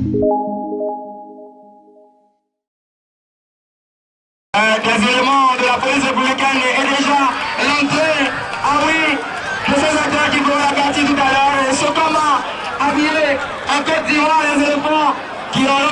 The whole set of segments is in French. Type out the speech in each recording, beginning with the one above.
Des éléments de la police républicaine est déjà l'entrée. Ah oui, de ces acteurs qui vont la partie tout à l'heure. Et ce combat habillé en Côte d'Ivoire, les éléphants qui ont...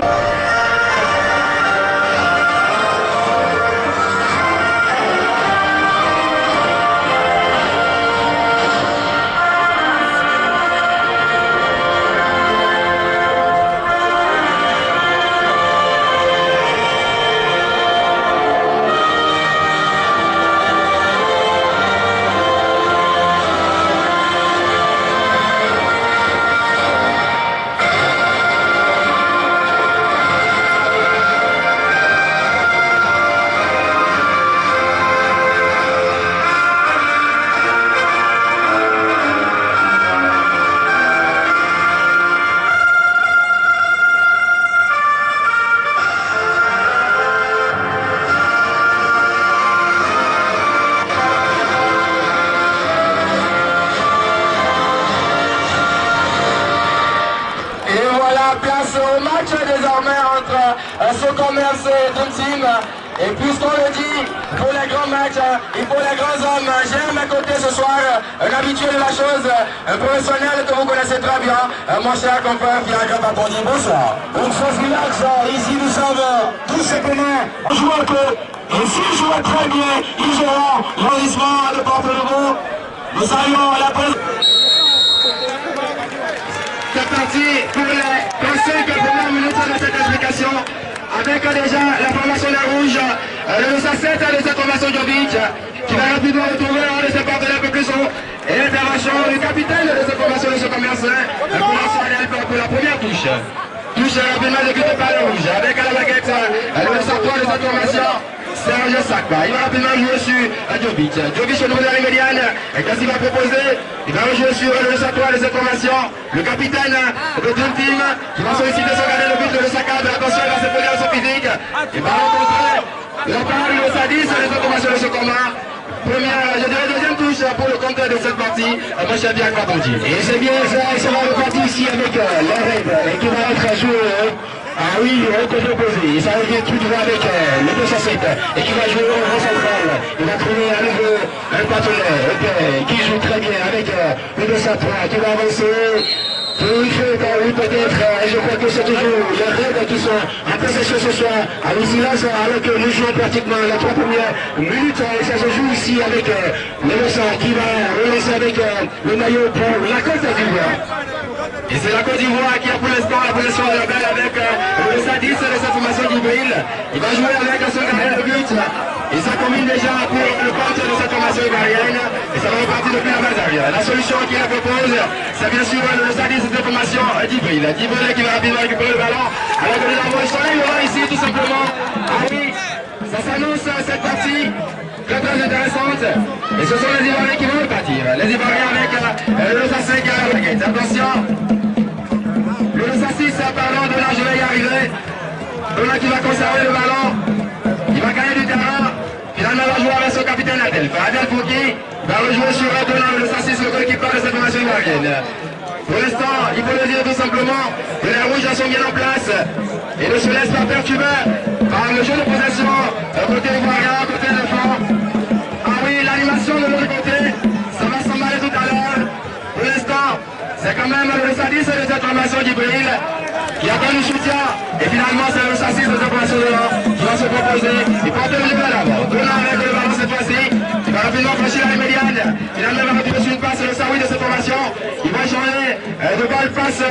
Place au match désormais entre Socommerce et Dream Team. Et puisqu'on le dit, pour les grands matchs, il faut les grands hommes. J'ai à mes côtés ce soir un habitué de la chose, un professionnel que vous connaissez très bien, mon cher compagnon Pierre Papondi. Bonsoir. Une chose relax, ici nous sommes tout simplement en jouant peu. Et s'ils jouent très bien, ils auront l'enregistrement de Porte-Nouveau. Nous saluons la police. C'est parti pour les 5 premières minutes de cette explication avec déjà la formation des rouges, le 7 de cette formation Jovic qui va rapidement retrouver un de ses partenaires un peu plus haut et l'intervention du capitaine de cette formation de ce commerçant pour la première touche. Touche rapidement exécutée par le rouge avec à la baguette le 103 de cette formation. Serge Sakba, il va rapidement jouer sur Jovic. Jovic au niveau de la médiane, et qu'est-ce qu'il va proposer? Il va rejouer sur le 103 de cette formation. Le capitaine de Dream Team qui va solliciter son gardien de but, le saccade. Attention, il va se poser à son physique. Il va rencontrer la parole de Sadis de cette formation de ce combat. Première, je dirais deuxième touche pour le compteur de cette partie, mon cher Pierre Papondi. Et c'est bien ça, et ça va repartir ici avec l'arrêt et qui va être joué. Ah oui, au côté opposé, et ça revient tout droit avec le 207 et qui va jouer au rond central. Il va trouver à nouveau un partenaire qui joue très bien avec le 203 qui va avancer. Il fait oui peut-être, et je crois que c'est toujours les règles qui sont en possession ce soir à Lusilence, alors que nous jouons pratiquement les 3 premières minutes et ça se joue ici avec le 200 qui va relancer avec le maillot pour la Côte d'Ivoire. Et c'est la Côte d'Ivoire qui a pour l'instant la possession de la balle avec le Sadis de cette formation d'Ibril. Il va jouer avec son gardien de but. Et ça combine déjà pour le compte de cette formation ivoirienne. Et ça va repartir depuis la base arrière. La solution qu'il propose, c'est bien sûr le Sadis de cette formation d'Ibril. D'Ibril qui va rapidement récupérer le ballon. Alors que nous avons le ici tout simplement. Ah oui, ça s'annonce cette partie très intéressante. Et ce sont les Ivoiriens qui vont repartir. Les Ivoiriens avec le 5 à la baguette. Attention. Le 6, pardon, de là je vais y arriver. De là qui va conserver le ballon. Il va gagner du terrain. Finalement, il va jouer avec son capitaine Adel. Adel Fouki va rejouer sur Dolan, le 6, le goalkeeper de cette formation ivoirienne. Pour l'instant, il faut le dire tout simplement que les rouges sont bien en place et ne se laissent pas perturber par le jeu de possession côté ivoirien, côté de fond. Ah oui, l'animation de l'autre côté, ça va s'emballer tout à l'heure. Pour l'instant, c'est quand même le Sadis de cette formation d'Ibril qui a donné du soutien. Et finalement, c'est le Sadis de cette formation qui va se proposer. Il porte le jeu à l'avant. Dolan avec le ballon cette fois-ci. Il va rapidement franchir la médiane. Finalement, il va retrouver sur une passe le Saoui de cette formation. Il va changer de balle passe.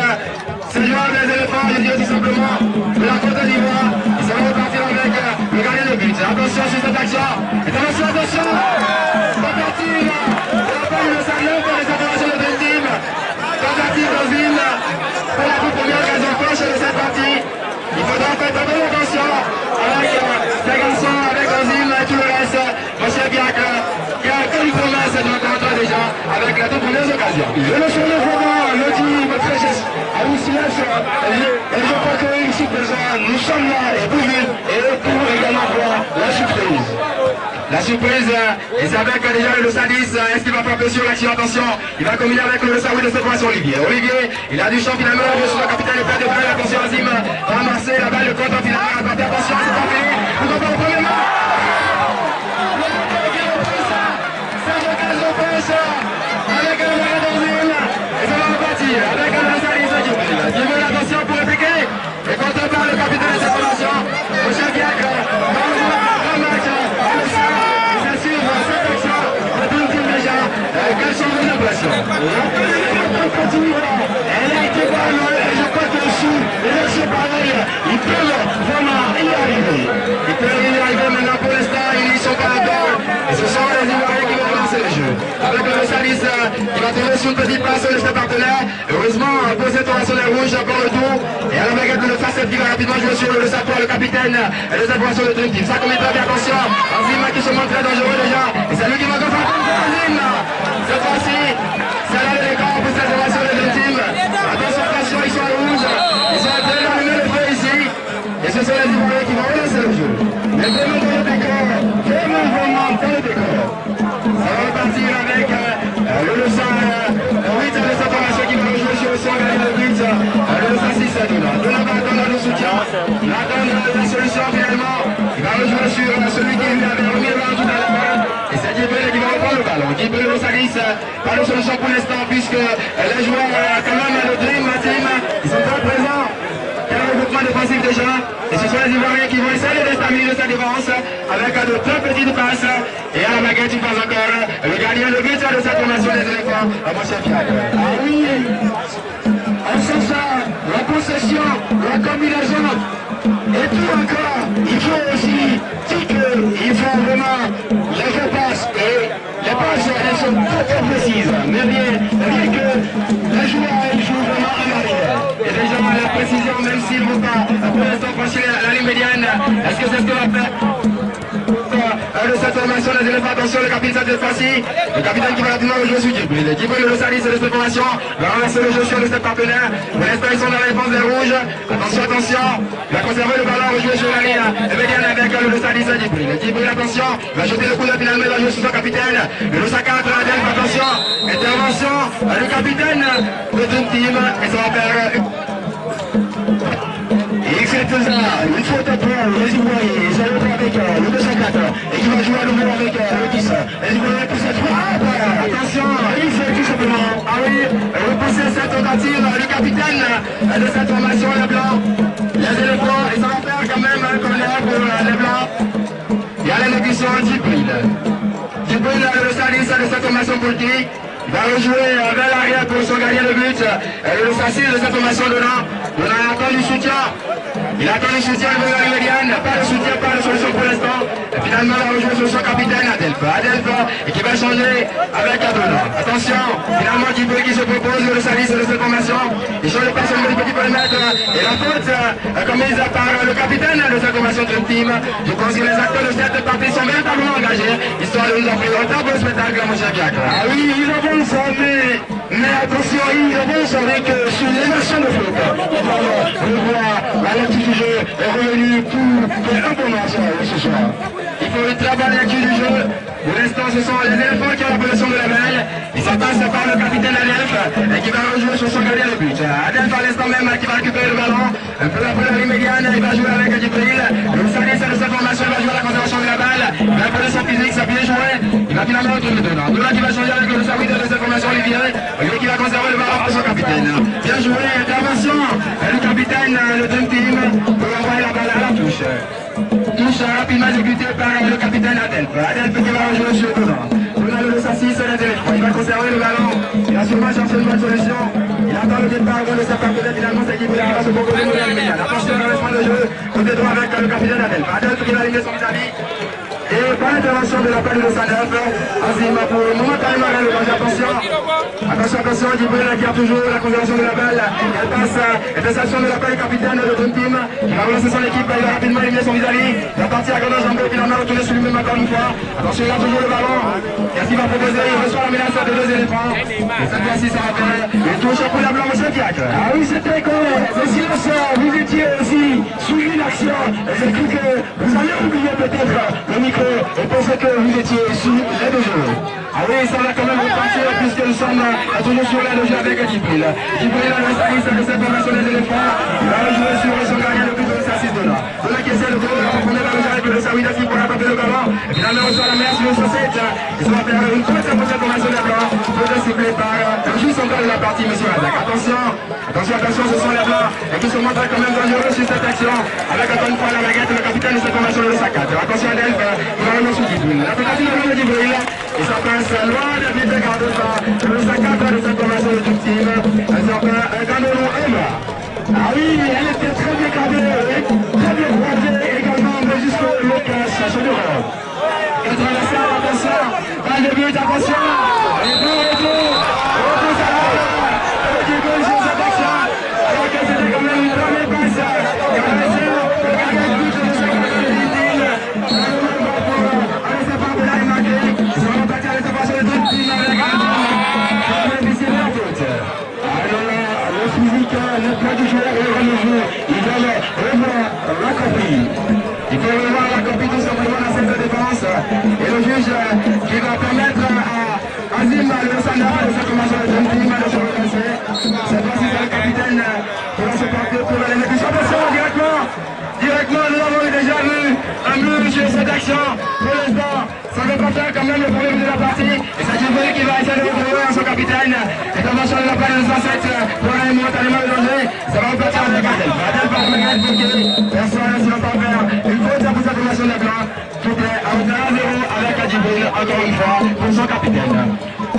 C'est le joueur des éléphants, je dirais tout simplement, de la Côte d'Ivoire. Et ça va repartir avec le gardien de but. Attention sur cette action. Attention, attention. Tentative. La balle de Saglon pour les opérations de Dream Team. Tentative d'Ozine pour la toute première occasion franche de cette partie. Il faudra faire très bonne attention avec ces garçons, avec Ozine et tout le reste. Monsieur Biac, qui a une promesse de rencontrer déjà avec la toute première occasion. Je le suis le vraiment, le dit votre geste à Lusilence. Et je crois que ici présent, nous sommes là et pour également voir la surprise. La surprise, et c'est avec déjà le Sadis, est-ce qu'il va frapper sur l'action? Attention, il va combiner avec le Saoui de cette formation Olivier. Olivier, il a du champ finalement, sur le capitaine, le père de balle, attention Azim, va tomber sur une petite passe de ses partenaires. Heureusement, pour cette formation des rouges, encore le tour. Et à la baguette de face, qui va rapidement jouer sur le sapeur, le capitaine de cette formation de Dream Team. Ça commet très bien, attention. Azim qui se montre très dangereux déjà. Et c'est lui qui va faire Azim. Cette fois-ci, c'est là le décor pour cette formation de Dream Team. Attention, ils sont à rouge. Ils sont en train d'allumer le feu ici. Et ce sont les Ivoiriens qui vont relancer le jeu. Mais vraiment dans le décor. Vraiment dans le décor. Ça va repartir avec le 8 de cette formation qui va rejouer sur le 100 gagné le but. Le 6 à Dona. Dona va attendre le soutien. Il va attendre la solution finalement. Il va rejouer sur celui qui lui avait remis le ballon tout à l'heure. Et c'est Djibril qui va reprendre le ballon. Djibril Rosalis, pas de solution pour l'instant puisque les joueurs quand même le Dream Team, ils sont très présents. Il y a un regroupement défensif déjà. Et ce sont les Ivoiriens qui vont essayer de déstabiliser sa défense avec de très petites passes. Et à la baguette, il passe encore le gardien de but de cette formation des éléphants, mon chef Pierre. Ah oui, on sent ça, la possession, la combinaison. Et tout encore, il faut aussi dire qu'il faut vraiment les repasses. Et les passes, elles sont très précises. Mais rien que les joueurs, ils jouent vraiment en arrière. Et déjà, la précision, même s'ils ne vont pas pour l'instant franchir la ligne médiane, est-ce que c'est ce que va faire de cette formation des éléphants? Attention, le capitaine cette fois-ci, le capitaine qui va rapidement rejouer sur Djibril. Djibril le salis de cette formation, va renverser le jeu sur ses partenaires. Pour l'instant, ils sont dans la défense des rouges. Attention, il va conserver le ballon, rejouer sur la ligne. Et bien avec le salis de Djibril. Djibril, attention, va jeter le coup de finalement, il va jouer sur son capitaine. Le 4, attention, intervention, le capitaine de Dream Team, et ça va faire une faute à point, les Ivoiriens, ça va avec le 204, et qui va jouer à nouveau avec le 10. Les Ivoiriens poussent cette fois, attention, il fait tout simplement, ah oui, repousser cette tentative, le capitaine de cette formation, les Blancs, les éléphants, et ça va faire quand même un corner pour les Blancs. Il y a l'exécution Djibril. Djibril, le salis de cette formation politique. Il va rejouer vers l'arrière pour son gardien de but. Le salis de cette formation de là. On a attendu du soutien. Il attend le soutien de la médiane. Pas de soutien, pas de solution pour l'instant. Et finalement, il va rejouer sur son capitaine Adelph. Et qui va changer avec Adona. Attention, finalement, Djibril qui se propose le salis de cette formation. Il change pas son petit périmètre. Et la faute commise par le capitaine de cette formation Dream Team. Je pense que les acteurs de cette partie sont véritablement engagés. Histoire de nous offrir un très beau spectacle, mon cher Jacques. Ah oui, ils avancent, mais attention, ils avancent avec sur l'émotion de faute. On voit la lecture du jeu est revenue pour un bon match ce soir. Il faut une très bonne lecture du jeu. Pour l'instant, ce sont les éléphants qui ont la possession de la balle. Ils s'en passent par le capitaine Adelph et qui va rejouer sur son gardien de but. Adelph à l'instant même qui va récupérer le ballon. Un peu après la ligne médiane, il va jouer avec Djibril. Le salis de cette formation, il va jouer à la conservation de la balle. Il va appeler son physique, ça bien joué. Il va finalement retourner dedans. Dona qui va changer avec le service de cette formation, Olivier. Lui qui va conserver le ballon pour son capitaine. Bien joué, intervention. Le capitaine, le Dream Team, pour envoyer la balle à la touche. Touche rapidement exécutée par le capitaine Adelph. Adelph qui va rejouer sur Dona. Dona le Sassis, c'est l'éléphant. Il va conserver le ballon. Il va sûrement chercher une bonne solution. Il attend le départ de sa partenaire. Finalement, c'est Djibril qui va se proposer une nouvelle médiane. Attention, renversement de jeu. Côté droit avec le capitaine Adelph. Adelph qui va aligner son vis-à-vis. Et par l'intervention de la part de Saneuf, Azima pour le moment, quand même, le danger. Attention, Djibril qui a toujours la conservation de la balle. Elle passe, interception de la part du capitaine de Dream Team. Il va relancer son équipe, il va rapidement éliminer son vis-à-vis. Il va partir à Grenade Jambé, finalement retourner sur lui-même encore une fois. Attention, il a toujours le ballon. Qu'est-ce qu'il va proposer? Il reçoit la menace de deux éléphants. Et cette fois-ci, ça va faire une touche pour la blanc, monsieur Fiac. Ah oui, c'était con. Mais silence, vous étiez aussi suivi l'action. J'ai cru que vous allez oublier peut-être le micro. Et pensez que vous étiez sur les deux jeux. Ah oui, ça va quand même repartir puisque nous sommes toujours sur les deux jeux avec Djibril. Djibril a le salis de cette formation des éléphants. Il va rejouer sur son gardien le plus de Sassis de là. De là qui essaie de courir la profondeur dans le jeu avec le Saouidati pour attraper le ballon. Et finalement, on reçoit la menace sur le 107. Et ça va faire une faute pour cette formation des blancs. Faute ciblée par le juge central de la partie, monsieur Razak. Attention, ce sont les blancs. Et qui se montrent quand même dangereux sur cette action. Avec encore une fois la baguette, le capitaine de cette formation de Sakat. Attention à Adelph. La tentative de Djibril et ça passe loin de vite de garde ça. Le 54 de cette formation de Dream Team. Ça fait un Gandolo M. Ah oui, elle était très bien gardée, très bien croisée également, mais jusqu'au casse, sur le rond. Et attention, balle de but, attention. Et bon retour. revoir la copie. Il faut revoir la copie tout simplement dans cette défense. Et le juge qui va permettre à Azim, le Sandra, de se commencer à de se relancer. Cette fois-ci, c'est le capitaine qui va se porter pour les exécutions. Attention, directement, nous avons déjà vu un but sur cette action. Pour l'instant, ça ne veut pas faire quand même le premier but de la partie. Et c'est Djibril qui va essayer de retrouver son capitaine. Et attention, de la part de 207 pour aller momentanément le danger. Ça va repartir avec Adel. Adel par Megal Fouquet. Personne ne va pas faire une faute pour sa formation de blanc. Qui est à 1-0 avec Djibril, encore une fois, pour son capitaine.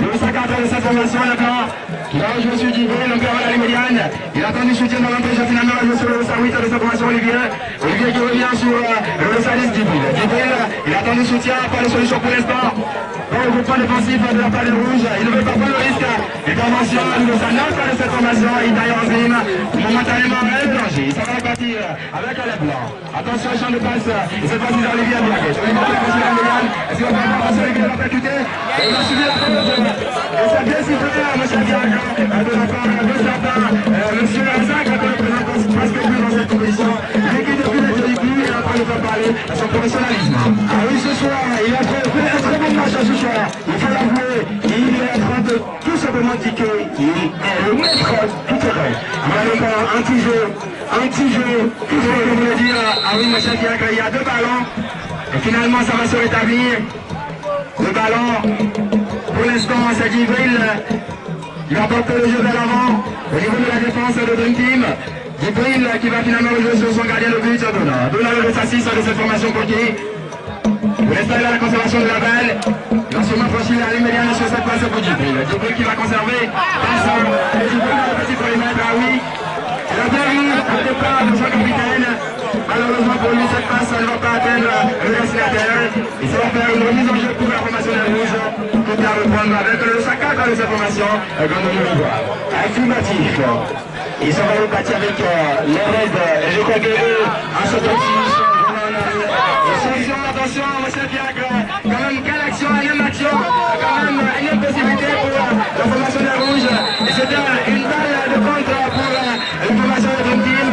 Le 54 de cette formation de blanc. Qui va jouer sur Djibril, donc à la médiane. Il a attendu soutien dans l'entrée, finalement, il va jouer sur le 8 de cette formation Olivier. Olivier qui revient sur le Salis Djibril. Djibril, il attend du soutien, pas de solution pour l'instant. Bon, le point défensif de la part des rouges, il ne veut pas prendre le risque. Intervention de sa note de cette formation, il taille en zim. Momentanément, elle est danger. Ça va repartir avec Alep Blanc. Attention, champ de passe. Et cette fois-ci, c'est Olivier à Blaguet. Olivier qui a passé la médiane. Est-ce qu'il va pas passer Olivier à la percuter? Il va subir la faute. Et c'est bien sifflé, monsieur Diac, de la part de certains. Monsieur Larzac, qui représente presque plus dans cette compétition. L'équipe de Pulet de Ligue, il est en train de faire parler à son professionnalisme. Ah oui, ce soir, il a fait un très bon match ce soir. Il faut l'avouer, il est en train de tout simplement dire qu'il est le maître du terrain. Avec un petit jeu, tout ce que je voulais dire. Ah oui, monsieur Diac, il y a deux ballons. Et finalement, ça va se rétablir. Le ballon, pour l'instant, c'est Djibril. Il va porter le jeu vers l'avant au niveau de la défense de Dream Team. Djibril qui va finalement jouer sur son gardien de but, Dona. Dona le 6 de cette formation coquille. Pour l'instant, il a la conservation de la balle. Il va sûrement franchir la ligne médiane sur cette passe pour Djibril. Djibril qui va conserver. Passe. Et Djibril le petit pour les mettre. Ah oui. Il a bien vu au départ de son capitaine. Malheureusement pour lui, cette passe ne va pas atteindre le destinataire. Il va faire une remise en jeu pour la formation des rouges. Pour bien reprendre avec le saccade de cette formation. Affirmatif. Ils sont repartis avec les raids. Et je crois que eux, en ce temps-ci, attention, monsieur Diac, quand même, quelle action, une action, quand même, une possibilité pour la formation des rouges. Et c'était une balle de contre pour la formation de Dream Team.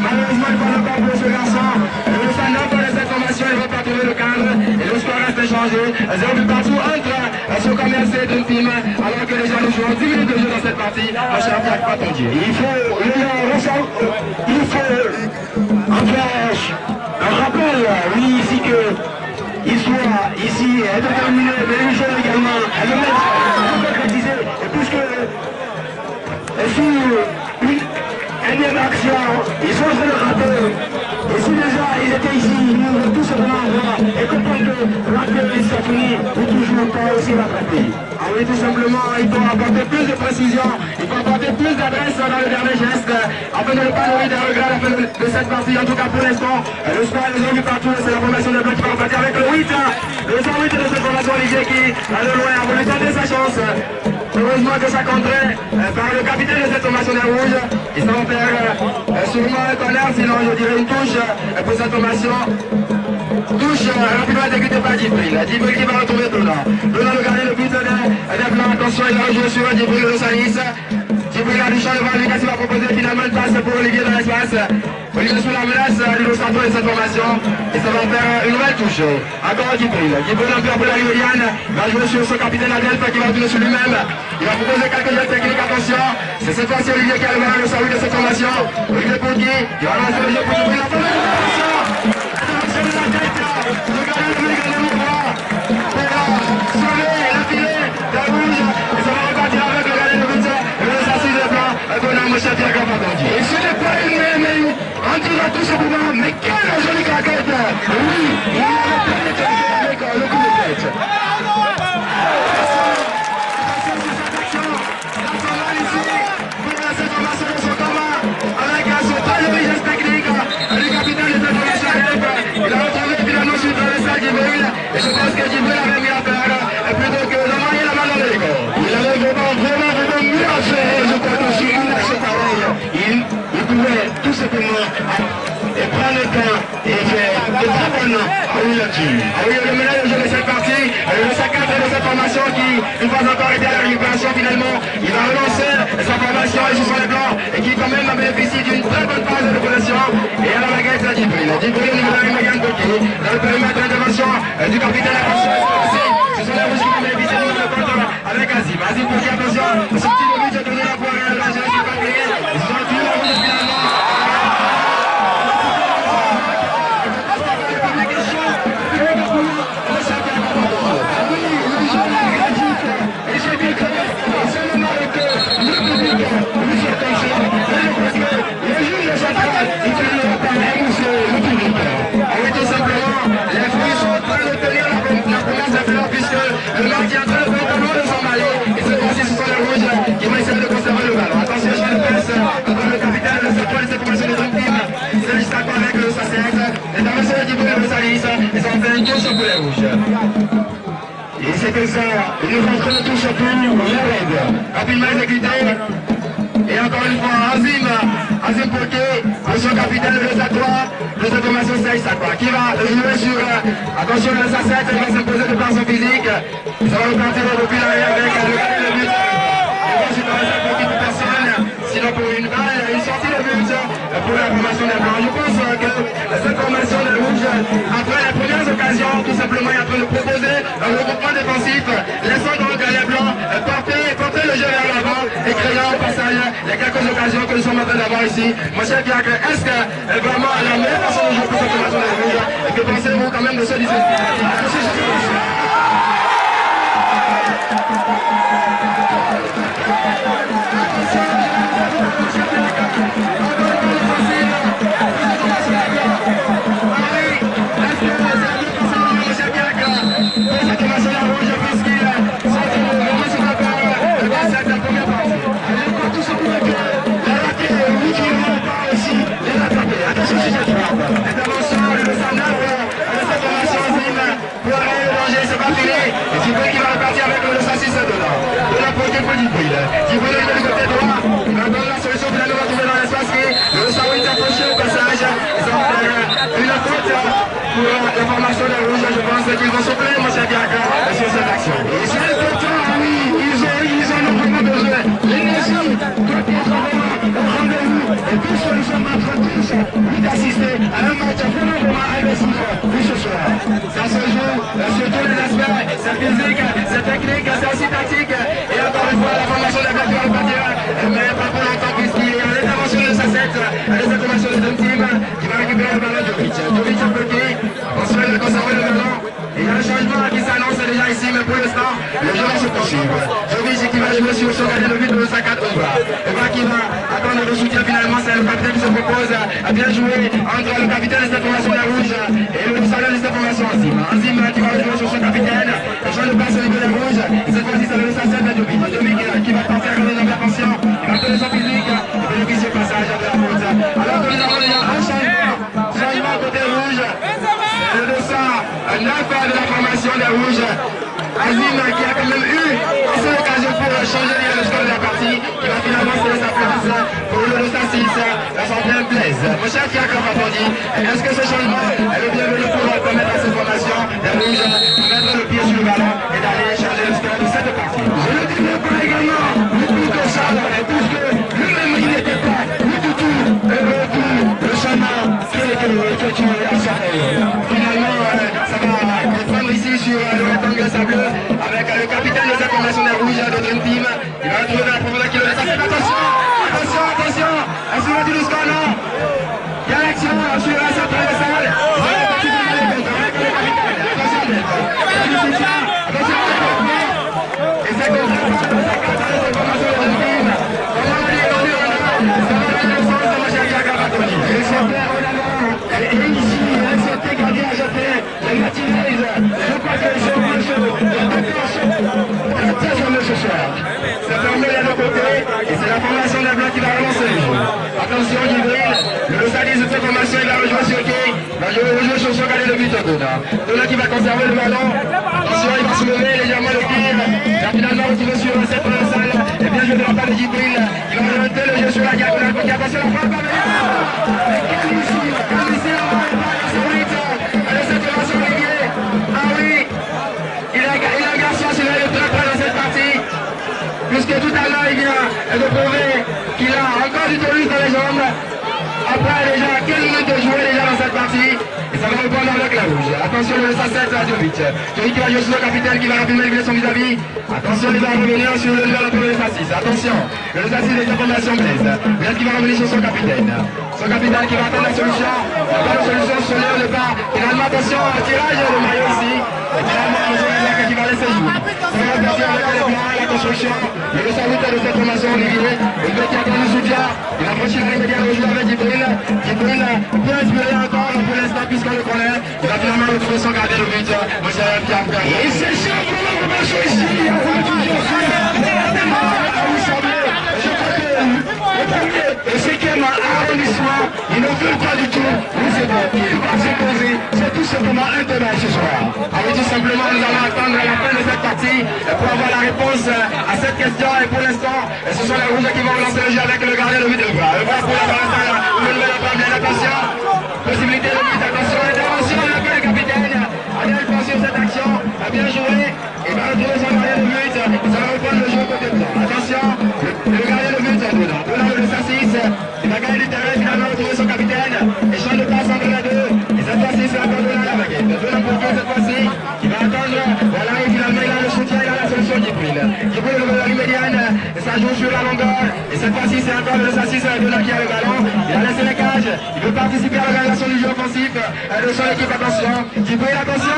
Malheureusement, il ne parle pas pour ce garçon. Le stand-up de cette formation, il ne va pas trouver le cadre. Et le score reste changé. 0 but partout entre ce commerce et Dream Team. Alors que déjà nous jouons 10 minutes de jeu dans cette partie. Mon cher Diac, pas ton Dieu. Il faut un rappel, oui, ici que il soit ici déterminé, mais une chose également, à le mettre, à concrétiser, puisque si une énième action, ils sont en train de rater, et si déjà ils étaient ici, nous devons tout simplement voir et comprendre que l'acteur s'est fini, ou toujours pas aussi rattraper. Ah oui, tout simplement, il faut apporter plus de précision, il faut apporter plus d'adresse dans le dernier geste, afin de ne pas nourrir des regrets à la fin de cette partie. En tout cas, pour l'instant, le score est résolu partout, c'est la formation de Bloc qui va repartir avec le 8. Le 108 de cette formation, Olivier qui, de loin, a voulu tenter sa chance. Heureusement que ça compterait par le capitaine de cette formation des rouges. Ils vont faire sûrement un corner, sinon je dirais une touche pour cette formation. Touche rapidement exécutée par Djibril. Djibril qui va retrouver Dona. Dona le gardien de but des Blancs. Attention, il va rejouer sur Djibril de Salis. Djibril a du champ devant lui, qui va proposer finalement une passe pour Olivier dans l'espace. Olivier sous la menace du centre de cette formation. Et ça va faire une nouvelle touche. Encore Djibril. Djibril un peu pour la Liméliane. Il va jouer sur son capitaine Adelph qui va tourner sur lui-même. Il va proposer quelques gestes techniques. Attention. C'est cette fois-ci Olivier qui a le salut de cette formation. Olivier Poggi qui va lancer le jeu pour Djibril. Attention. Attention de la tête. Le gardien de droit. Pour sauver le filet des rouges. Et ça va repartir avec le gardien de but. Le Sassis de blanc. Mon cher Diac a pas entendu. Et ce n'est pas une même. On dira tout simplement, mais quelle jolie claquette! Oui, il avait pénétré avec le coup de tête. Cette formation de son combat, avec son très joli geste technique, le capitaine de cette formation il a retrouvé finalement sur le sac Djibril, et je pense que Djibril avait mis à faire, plutôt que d'envoyer la main dans les gars. Il avait vraiment mieux à faire, je crois que sur une action pareille, il pouvait tout simplement et prendre le temps et faire de très bonnes là-dessus. Ah oui, le ménage de jeu de cette partie, le saccade de cette formation qui, une fois encore, était à la récupération finalement, il va relancer sa formation et sur les blancs et qui quand même a bénéficié d'une très bonne phase de possession et Djibril au niveau de la ligne médiane bloquée. Dans le périmètre d'intervention du capitaine, attention, ce sont les rouges qui vont visiter le contre avec Azim. Azim pour dire attention, ce petit de but, donné la poire à la jeunesse qui va payer. Ils sont tous les rouges finalement. Le marqué entre le pantalon de son balai et cette fois-ci ce sont les rouges qui vont essayer de conserver le ballon. Attention, je le passe entre le capitaine de cette fois de cette formation des hommes team. C'est juste à quoi avec le Sasset. L'intervention de Djibril de Salis. Ils ont fait une touche pour les rouges. Et c'est que ça, ils nous rentrent une touche pour l'aide. Rapidement exécuté. Et encore une fois, Azim Poké, monsieur capitaine de l'Esatois, de cette formation 6 qui va jouer sur, attention le Sasset, il va s'imposer de par son physique. Ça va repartir depuis l'arrière avec le but. Et moi, je pense à petite personne, sinon pour une balle, il sortit le but pour la formation des Blancs. Je pense que cette formation des Rouges, après les premières occasions, tout simplement, est en train de proposer un regroupement défensif, laissant donc les Blancs porter le jeu vers l'avant et créant au passage les quelques occasions que nous sommes en train d'avoir ici. Mon cher Pierre, est-ce que vraiment la meilleure façon de jouer pour cette formation des Rouges? Et que pensez-vous quand même de ce dispositif? Djibril est du côté droit, maintenant la solution finalement va trouver dans l'espace qui le Saoui est approché au passage. Ils ont fait une faute pour la formation des Rouges. Je pense qu'ils vont souffler, mon cher Bianca, sur cette action. Et c'est le temps, oui, ils ont vraiment besoin. L'énergie doit être vraiment au rendez-vous. Et puis nous sommes en train d'assister à un match vraiment agressif ce soir. Ça se joue sur tous les aspects, c'est physique, c'est technique, c'est aussi tactique. Et encore une fois, la formation des Blancs va repartir, mais pas pour longtemps puisqu'il y a l'intervention de Sasset, les interventions des deux teams qui va récupérer le ballon de Jovic. Jovic a bloqué, on se fait de conserver le ballon. Et il y a un changement qui s'annonce déjà ici, mais pour l'instant, le jeu va se poursuivre. Jovic qui va jouer sur son gardien de but de Sakat Ouba. Et va qui va attendre le soutien finalement, c'est le capitaine qui se propose à bien jouer entre le capitaine de cette formation des Rouges et le salaire de cette formation Azim. Azim qui va jouer sur son capitaine, le jeu de passe au niveau des Rouges. Et cette fois-ci, ça va le Sasset de Jovic. Jovic qui va tenter à garder dans l'attention, il va donner son physique et bénéficier au passage de la faute. Alors que nous avons déjà un changement côté rouge. Le 209 de la formation des Rouges. Azim qui a quand même eu cette occasion pour changer le score de la partie, qui va finalement se laisser sa place pour le 206, la centaine plaise. Mon cher Pierre Crapafondi, est-ce que ce changement est le bienvenu pour permettre à cette formation des Rouges de mettre le pied sur le ballon et d'aller changer le score de cette partie? Je ne dirais pas également plus que ça, puisque lui-même il n'était pas du tout heureux pour le changement qui est à sa finalement, ça va reprendre ici sur le rectangle sableux avec le capitaine de cette formation des Rouges de Dream Team. Il va retrouver la profondeur qui le laisse. Attention, attention, attention. Est-ce qu'on va dire le score? Non. Il y a l'action sur la centre de salle. Et c'est comme ça que cette formation de Dream Team. Comment on dit, on va aller au sens de mon cher Pierre Crapafondi. Et c'est clair en avant. Et ici, c'était gardien à jeter. Les Martinez, je crois que c'est un jeu. Ce soir. Ça permet les deux côtés et c'est la formation des Blancs qui va relancer le jeu. Attention Djibril, le Salis de cette formation il va rejouer sur qui? Il va rejouer sur son gardien de but Dona qui va conserver le ballon. Attention il va se lever légèrement le tir. Il va finalement retrouver sur cette salle. Et bien joué de la part de Djibril. Il va remonter le jeu sur la diagonale. Attention la frappe. Ah oui, il a un garçon sur le très dans cette partie. Puisque tout à l'heure il vient de prouver qu'il a encore du tonus dans les jambes. Après déjà 15 minutes de jouer déjà dans cette partie. Jovic. Jovic qui va jouer sur le capitaine qui va rapidement élever son vis-à-vis. Attention, il va revenir sur le nouvel entre le 6. Attention, le 6 est en formation Blaise. Blaise qui va revenir sur son capitaine. Son capitaine qui va attendre la solution. La solution sur le départ. Finalement, attention, tirage de maillot ici. Et finalement, le joueur qui va laisser jouer. Ça va repartir avec les plans et la construction. Et le serviteur de cette formation, Olivier. Il veut qu'il attend le soutien. Il a franchi la ligne médiane au joueur avec Djibril. Djibril peut inspirer encore pour l'instant puisqu'on le connaît. Il va finalement retrouver son gardien de but. Monsieur Pierre. Et c'est sûr pour la formation ici. Il a voulu toujours et c'est qu'il y a un arrondissement, ils ne veulent pas du tout, il va s'imposer, c'est tout simplement un dommage ce soir. Alors tout simplement, nous allons attendre la fin de cette partie pour avoir la réponse à cette question et pour l'instant, ce sont les rouges qui vont lancer le jeu avec le gardien de but de bras. Le bras pour la balle, une nouvelle attaque, bien attention, possibilité de but, attention, intervention, le capitaine a bien pensé cette action, a bien joué, et va retrouver son gardien de but, ça va reprendre le jeu côté droit. Attention, le gardien de but, le 6, il va gagner du terrain, finalement retrouver son capitaine, échange de passe entre les deux, et cette fois-ci c'est encore de la baguette, de la pour cette fois-ci, il va attendre, voilà, et finalement il a le soutien, il a la solution Djibril. Djibril le la ligne médiane, et ça joue sur la longueur, et cette fois-ci c'est encore le 6 de là qui a le ballon, il a laissé les cages, il veut participer à l'organisation du jeu offensif de son équipe, attention, Djibril, attention,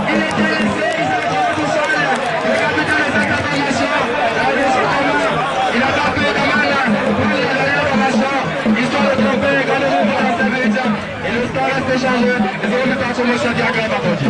il était laissé, il s'est retrouvé tout seul, le capitaine de cette information, il a tapé pas mal pour la dernière formation, histoire de tromper, regardez-vous pour la service, et le score reste échangé, et c'est remis par son monsieur Diagra Papondi.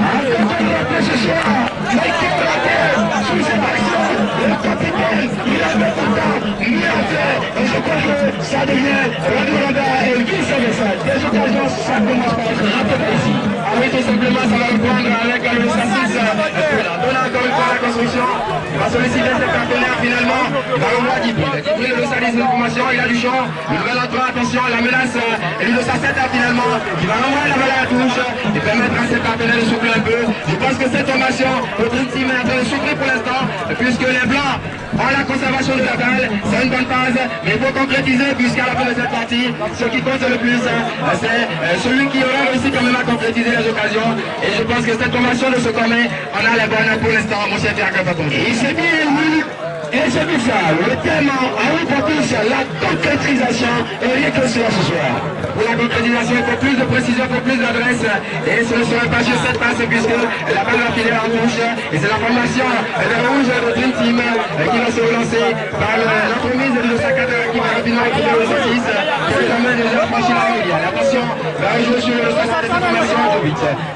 Ce soir, l'équipe de la terre, sous cette action, le capitaine, il a fait content, et je crois que ça devient Raduranda et vice-versa. Des occasions, ça commence par être rapide ici. Ah oui, tout simplement, ça va reprendre avec le 6 donnant encore une fois la construction. Il va solliciter ses partenaires finalement. Il va revoir Djibril. Djibril le service de formation, il a du champ. Le nouvel entrant, attention, la menace est lui de sa 7 finalement. Il va renvoyer la balle à la touche et permettre à ses partenaires de souffler un peu. Je pense que cette formation, notre team est en train de souffler pour l'instant, puisque les Blancs ont la conservation de la balle. C'est une bonne phase, mais il faut concrétiser puisqu'à la fin de cette partie, ce qui compte le plus, c'est celui qui aura réussi quand même à concrétiser les occasions. Et je pense que cette formation de ce commun, on a la bonne pour l'instant, mon cher Pierre Papondi. Et c'est bien lui, et c'est bizarre, le thème à un focus, la concrétisation, et rien que cela ce soir. Pour la concrétisation, il faut plus de précision, il faut plus d'adresse, et ce ne serait pas juste cette passe puisque la balle va filer en touche, et c'est la formation de rouge de Dream Team qui va se relancer par l'entremise de Sakata qui va rapidement récupérer le 6, qui est quand même déjà franchi la médiane. Attention, va jouer sur le 60 de cette formation,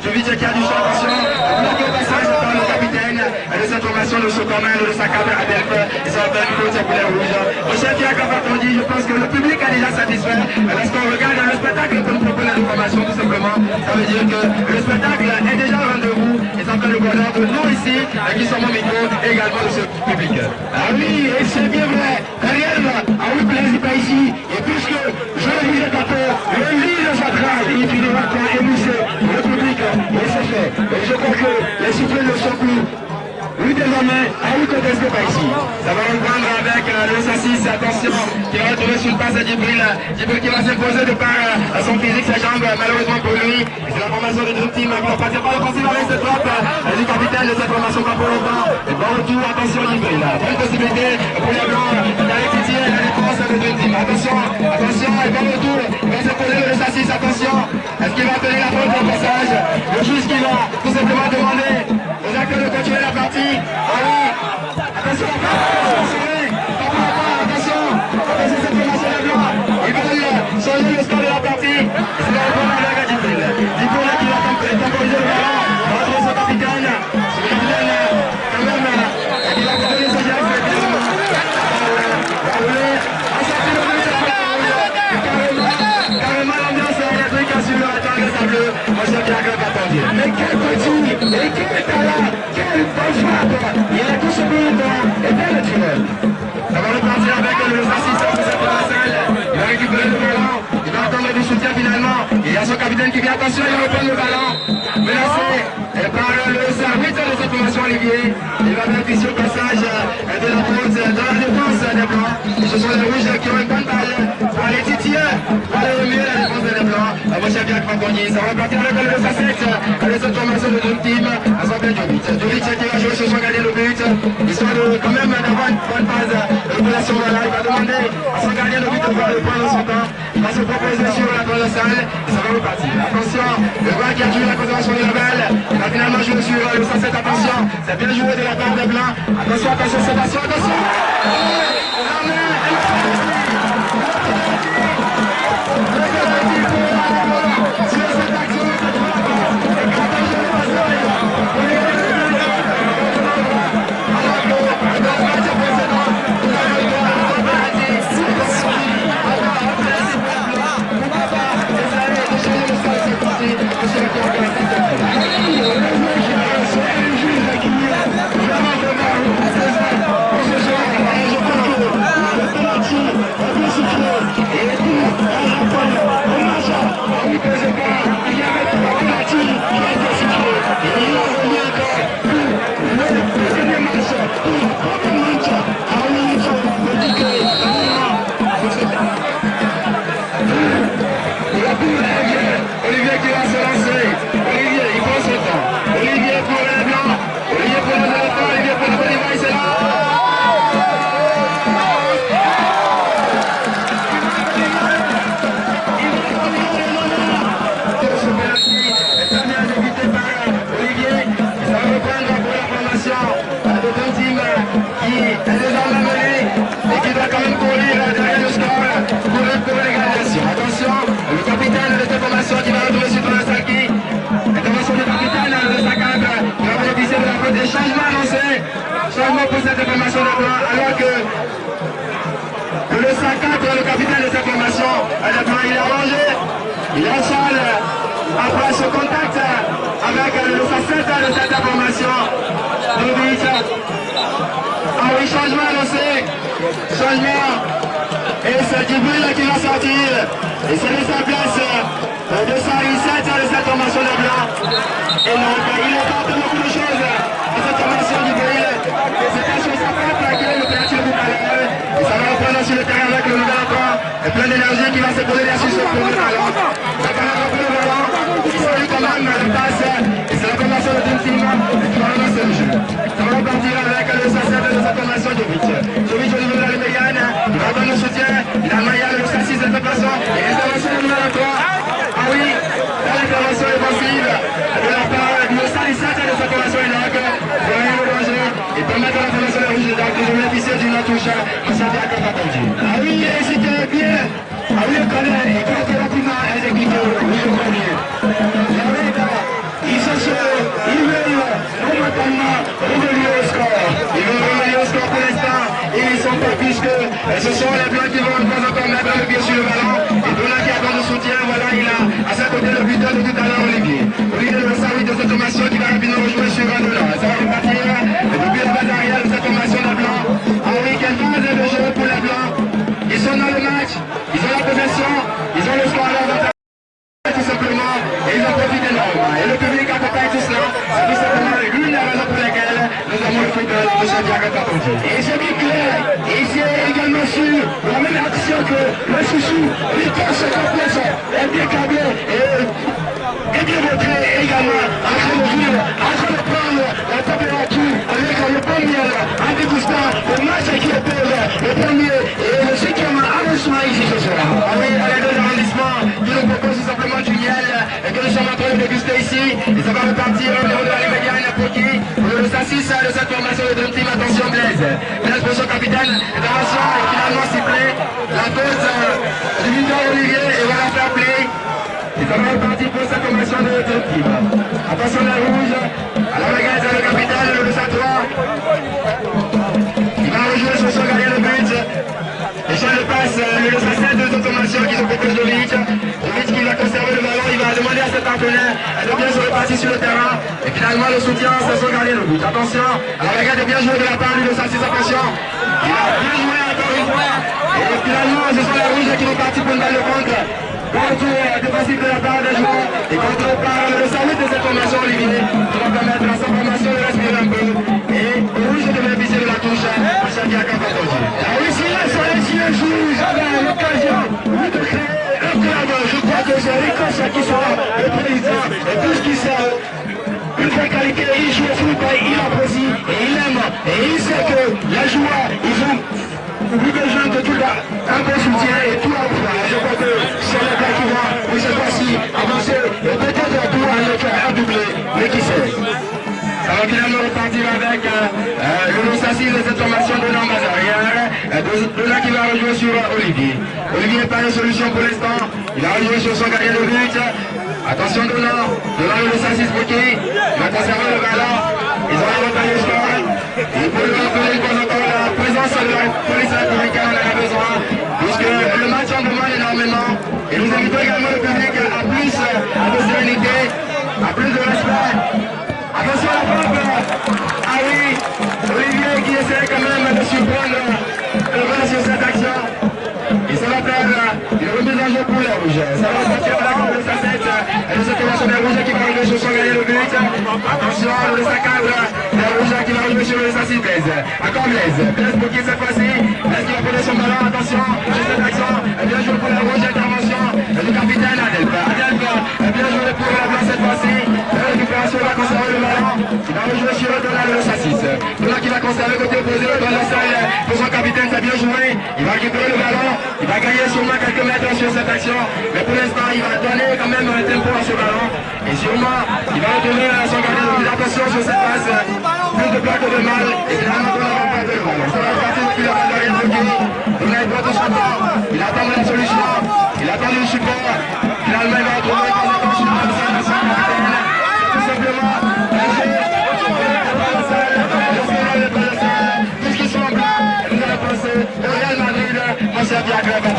Jovic qui a du champ, attention, bloqué au passage par le capitaine de cette formation de ce commun de Sakata à Delphes. Ils sont en train de faire pour les rouges. Mon cher Pierre Papondi, je pense que le public a déjà satisfait. Lorsqu'on regarde le spectacle que nous propose l'information, tout simplement, ça veut dire que le spectacle est déjà au rendez-vous. Et ça fait le bonheur de nous ici, qui sommes au micro, et également de ce public. Ah oui, et c'est bien vrai. Ariel a eu plaisir par ici. Et puisque je le disais tantôt, le lit de sa grade, il finira par émousser le public. Et c'est fait. Et je crois que les sifflets ne sont plus. Oui, désormais, à où contester par ici. Ça va reprendre avec le 6, attention, qui va retrouver sur le passe à Djibril. Djibril qui va s'imposer de par son physique, sa jambe, malheureusement pour lui. Et c'est la formation de Dream Team qui va passer par l'offensive avec cette frappe du capitaine de cette formation pas pour longtemps. Et bon retour, attention Djibril. Bonne possibilité pour les Blancs d'aller titiller la défense de Dream Team. Attention, attention, et bon retour. Il va s'imposer le 6, attention. Est-ce qu'il va tenir la faute au passage? Le juge qui va tout simplement demander aux acteurs de continuer la partie. Ah oui, attention, attention, cette formation de Blanc, ils veulent changer le score de la partie, et c'est la réponse avec Djibril. Djibril qui va temporiser le ballon, va retrouver son capitaine, quand même, il va proposer ce geste, carrément l'ambiance électrique sur le rectangle bleu, moi je viens à Papondi. Mais quel petit, et quel talent, quel bon frappe. Il a tout ce but, et bien le tireur. Jacques Macogny. Ça va partir avec le 7, les autres formations de Dream Team, à son plein Jovic. Jovic qui va jouer sur son gardien de but, histoire de quand même d'avoir une bonne phase de relation là. Il va demander à son gardien de but de voir le point dans son temps. Il va se proposer sur la transversale et ça va repartir. Attention, le bras qui a joué la conservation de la balle. Il va finalement jouer sur le 107. Attention, c'est bien joué de la part des Blancs. Attention, attention, Sébastien, attention. Olivier qui va se lancer. Olivier, il prend son temps. Olivier pour les Blancs. Olivier pour les éléphants. Olivier pour le Bolivar, c'est là. Ce penalty est très bien exécuté par Olivier. Ça va reprendre pour la formation de deux teams qui est désormais menée et qui doit quand même courir derrière le score pour l'égalisation. Attention, le capitaine de cette formation qui va retrouver sur le Saki. Intervention du capitaine de sa cadre qui va bénéficier de la faute des changements annoncés. Changement pour cette formation de blanc alors que le 104, le capitaine de cette formation, il est allongé, il est en salle après ce contact avec le 107 de cette formation. Ah oui, changement annoncé, changement. Et c'est Djibril qui va sortir. Et c'est laissé en place de 107 de cette formation de blanc. Et donc, il apporte beaucoup de choses à cette formation Djibril. Et c'est un chose à faire qui est le penalty de Boukalère. Et ça va reprendre sur le terrain avec le nouvel encore. Et plein d'énergie qui va se poser là-dessus sur le ballon. Ça va rattraper le ballon. Il salue quand même le passe. Et c'est la formation de Dream Team qui va relancer le jeu. Ça va repartir avec le 107 de cette formation Jovic. Jovic au niveau de la médiane. Il va donner le soutien. Il a maillé le 106 de cette façon. Et l'intervention de numéro 3. Ah oui, dans l'intervention offensive de la part du 117 de cette formation Enoch. Pour rien le danger. Et permettre à la formation de Rouge de bénéficier d'une touche en sortie à cap attendu. Ah oui, et c'était bien. Ah oui, on connaît. Et qui a été rapidement exécuté au premier. Ils veulent momentanément revenir au score. Ils vont revenir au score pour l'instant. Et ils sont pas puisque ce sont les Blancs qui vont encore mettre le pied sur le ballon. Et Blanc qui a besoin de soutien, voilà, il a à sa côté le buteur de tout à l'heure, Olivier. Olivier de Saint-Louis de cette formation qui va rapidement rejouer sur un de là. Ça va repartir. Et depuis la base arrière de cette formation de Blanc. Ah oui, quelle phase de jeu pour les Blancs. Ils sont dans le match, ils ont la possession, ils ont le score à leur avantage. Tout simplement, et ils en profitent énormément. Et le public accompagne tout cela. C'est tout simplement l'une des raisons pour lesquelles nous avons le football de Santiago Capondi. Et c'est bien clair, et c'est également sur la même action que le chouchou, Victor se complexe, est bien câblé et bien montré également en train de jouer, en train de prendre la température avec le premier en dégustant le match qui oppose le premier et le cinquième arrondissement ici ce soir. Ah oui, à la deuxième arrondissement, qui nous propose tout simplement du miel que nous sommes en train de déguster ici. Et ça va repartir au niveau de la médiane pour qui? Pour le 106 de cette formation de Dream Team. Attention Blaise. Blaise pour son capitaine. Intervention est finalement sifflée. La faute du Victor Olivier et voilà fair play. Et ça va repartir pour cette formation de Dream Team. Attention la rouge. Alors regarde le capitaine, le 203. Il va rejouer sur son gardien de but. Et Charles le passe, le 207 de cette formation qui se propose Jovic. Jovic qui va conserver le ballon, il va demander à ses partenaires de bien se repartir sur le terrain. Et finalement le soutien, c'est son gardien de but. Attention, alors regarde bien joué de la part du 206, attention. Il a bien joué encore une fois. Et finalement, ce sont les rouges qui vont partir pour une balle de contre. Retour défensif de la part des joueurs. Et contrôle par le salut de cette formation, Olivier, qui va permettre à sa formation de respirer un peu. Et rouge de bénéficier de la touche pour Santiago Capondi. Ah oui, si les joueurs avaient l'occasion de créer un club, je crois que c'est Ricossa qui sera joueurs, ils ont besoin de tout un bon soutien et tout à pouvoir. Je crois que c'est le gars qui va, pour cette fois-ci, avancer et peut-être pour aller faire un doublé, mais qui sait. Ça va finalement repartir avec le Lossassis de cette formation de Norma derrière. Dona qui va rejouer sur Olivier. Olivier n'est pas une solution pour l'instant. Il a rejoué sur son gardien de but. Attention Dona. Dona le Lossassis bloqué. Il va conserver le ballon. Ils ont l'avantage au score. Il faut le rappeler une fois encore la présence de la police républicaine, on en a besoin. Puisque le match en demande énormément. Et nous invitons également le public à plus de sérénité, à plus de respect. Attention à la pompe. Ah oui, Olivier qui essaie quand même de surprendre le vent sur cette action. Et ça va faire une remise en jeu pour les rouges. Ça va repartir à la pompe de sa tête. Et de cette formation des rouges qui va arriver sur son gagner le but. Attention, le saccade des rouges qui va arriver sur le Lossassis Blaise. Encore Blaise. Blaise pour qui cette fois-ci. Blaise qui va prendre son ballon. Attention, sur cette action. Bien joué pour les rouges. Intervention du capitaine Adelph. Adelph, bien joué pour la place cette fois-ci. La récupération va conserver le ballon. Il va rejouer sur le Donald de Lossassis. Donald qui va conserver le côté opposé. Le ballon salle pour son capitaine. Ça a bien joué. Il va récupérer le ballon. Il va gagner sûrement quelques mètres sur cette action. Mais pour l'instant, il va donner quand même un tempo à ce ballon. Et sûrement, il va retourner à son gardien de but. Attention sur cette passe. Plus de plaques de mal. Et finalement, Donald va perdre le ballon. Ça va partir depuis la balle de rien bloqué. Donald doit tout son temps. Il attend la solution. Il attend le support. Finalement, il va retrouver les conséquences sur la salle de son capitaine. Tout simplement, un jeu. Puisqu'ils sont en blanc, nous allons passer au Real Madrid. Moi, c'est bien grave à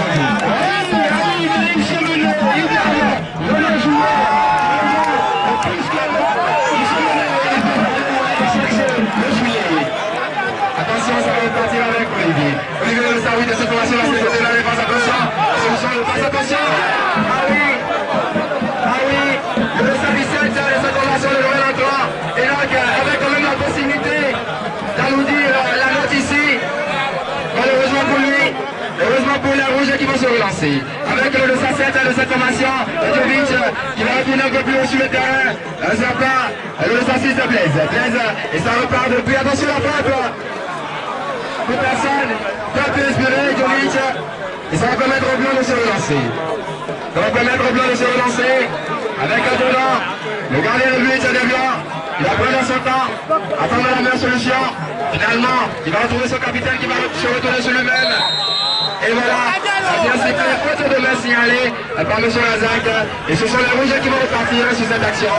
attention, ça va repartir avec Olivier. Olivier le service de cette formation, là, c'est côté de la défense. Attention, solution de passe, attention. Ah oui, le service de cette formation de Lorraine encore. Et donc, avec quand même la possibilité d'annoncer la note ici. Malheureusement pour lui, heureusement pour les rouges qui vont se relancer. Avec le Lossassis de cette formation, Djovic qui va retourner un peu plus haut sur le terrain. Ça part, le Lossassis de Blaise. Et ça repart depuis. Attention la frappe. Plus personne, pas pu espérer, Djovic. Et ça va permettre au blanc de se relancer. Ça va permettre au blanc de se relancer. Avec un dedans, le gardien de but des blancs. Il va prendre son temps, attendre la meilleure solution. Finalement, il va retrouver son capitaine qui va se retourner sur lui-même. Et voilà, ça vient c'est que les fautes de main signalées par M. Razak. Et ce sont les rouges qui vont repartir sur cette action.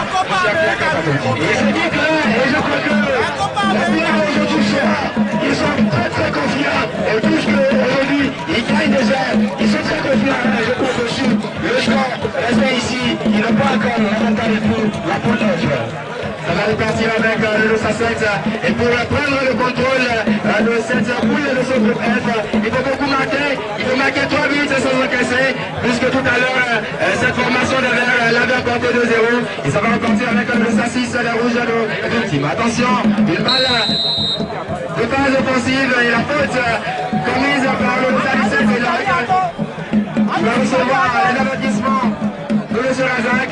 Et c'est dit que, et je crois que la finale aujourd'hui sera, ils sont très très confiants. Et puisqu'aujourd'hui, ils gagnent déjà, ils sont très confiants. Je crois que sur le score, restez ici, ils n'ont pas encore l'avantage pour la pointe. Ça va repartir avec le Lossassis et pour prendre le contrôle de cette poule de ce groupe F, il faut beaucoup marquer, il faut marquer 3 buts sans encaisser, puisque tout à l'heure cette formation l'avait emporté 2-0 et ça va repartir avec le Lossassis, les rouges de team. Attention, une balle de phase offensive et la faute commise par le Lossassis qui va recevoir les avertissements de M. Razak.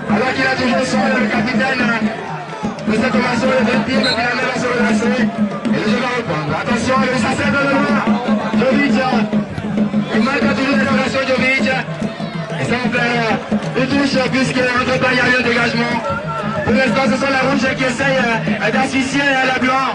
Alors qu'il a toujours son le capitaine de cette formation, le team qui la met va se relancer et le jeu va reprendre. Attention, le Lossassis de loin, Djovic, il marque toujours les relations Djovic et ça va faire une touche puisqu'entre-temps il y a eu un dégagement. Pour l'instant, ce sont les rouges qui essayent d'asphyxier la blanc.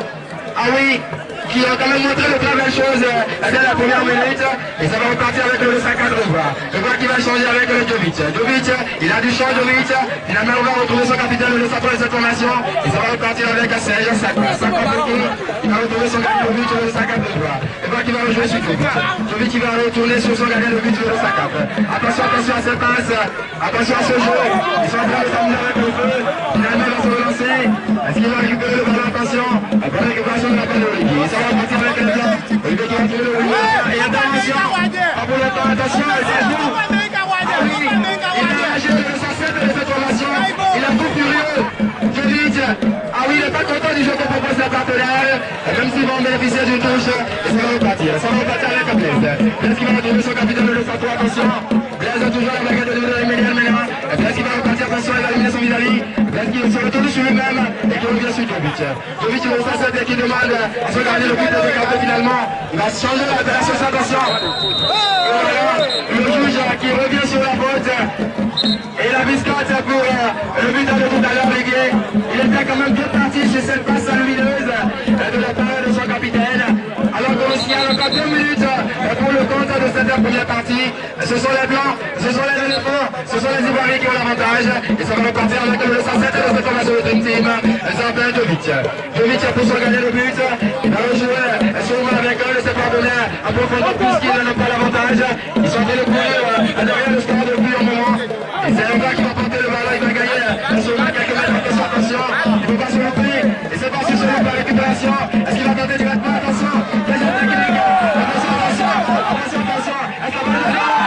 Ah oui, qui ont quand même montré de très belles choses dès la première minute. Et ça va repartir avec le Lossassis de Revoir. Revoir qui va changer avec le Djovic. Djovic, il a du champ, Djovic. Finalement, on va retrouver son capitaine, le Lossassis de cette formation. Et ça va repartir avec Serge Sakwa. Sakwa il va retrouver son gardien de but, le Lossassis de Revoir. Revoir qui va rejouer sur Djovic. Djovic qui va retourner sur son gardien de but, le Lossassis. Attention, attention à cette passe. Attention à ce jeu. Ils sont en train de s'amener avec le feu. Finalement, il va se relancer. Est-ce qu'il va récupérer le ballon? Attention. La bonne récupération de la balle de Olivier. Ça va repartir avec le blanc. Olivier qui va trouver le Olivier. Et intervention. Pas pour le temps. Attention. Et ça joue. Ah oui. Il a réagi le Lossassis de cette formation. Il a tout furieux. Djovic. Ah oui, il n'est pas content du jeu que propose la partenaire. Même s'ils vont bénéficier d'une touche. Et ça va repartir. Ça va repartir avec Blaise. Blaise qui va retrouver son capitaine de Lossassis. Attention. Blaise a toujours la baguette de Emilienne Ménard. Blaise qui va repartir. Attention. Il va éliminer son vis-à-vis. Parce qu'il se retourne sur lui-même et qui revient sur Jovic. Jovic, le Sassette qui demande à son gardien le but de décarter finalement. Il va changer l'appellation, attention. Le juge qui revient sur la faute. Et la biscotte pour le but de tout à l'heure, les gars. Il était quand même bien parti chez cette passe lumineuse de la part de son capitaine. Alors qu'on signale encore 2 minutes pour le compte de cette première partie. Ce sont les Blancs, ce sont les éléphants, ce sont les Ivoiriens qui ont l'avantage. Et ça va repartir avec le 107 de cette formation de Dream Team. Ça s'appelle Jovic. Jovic pour son gagner le but. Il va rejouer sûrement avec eux, ses partenaires en profondeur puisqu'ils n'ont pas l'avantage. Ils sont en train de courir derrière le score depuis un moment. Et c'est un gars qui va porter le ballon, il va gagner sûrement quelques mètres. Attention, il ne faut pas se louper. Et c'est parti sur la récupération. Est-ce qu'il va tenter directement? Attention, deuxième technique. Attention, attention, attention, attention. Est-ce qu'il va aller?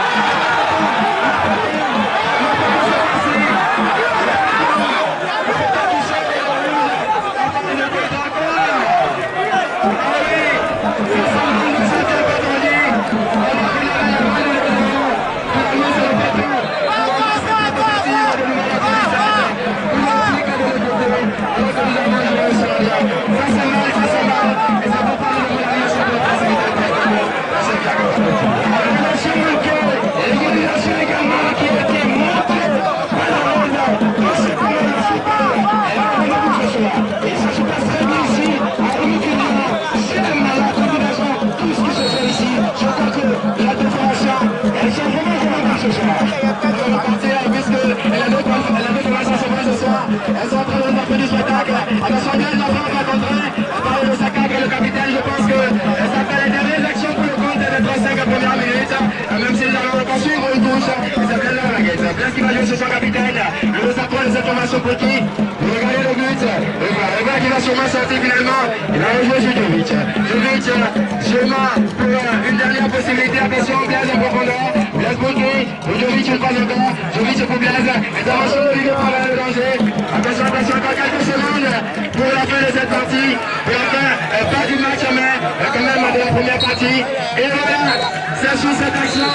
Elles sont en train de faire du spectacle. Attention, bien, les enfants vont contrer. Par le saccage, le capitaine, je pense que ça fait les dernières actions pour le compte des 35 premières minutes. Même si les allons poursuivre une touche, ça fait là la guette. Bien ce qu'il va jouer sur son capitaine. Le sapin de cette formation pour qui? Vous regardez le but. Le gars qui va sûrement sortir finalement. Il va rejouer sur Jovic. Jovic, sûrement pour une dernière possibilité. Attention, Blaise en profondeur. Blaise bloqué. Jovic une fois encore. Jovic pour Blaise. Intervention de Olivier par le danger. Attention, attention, encore quelques secondes pour la fin de cette partie. Pour la fin, pas du match, mais quand même de la première partie. Et voilà, c'est sur cette action.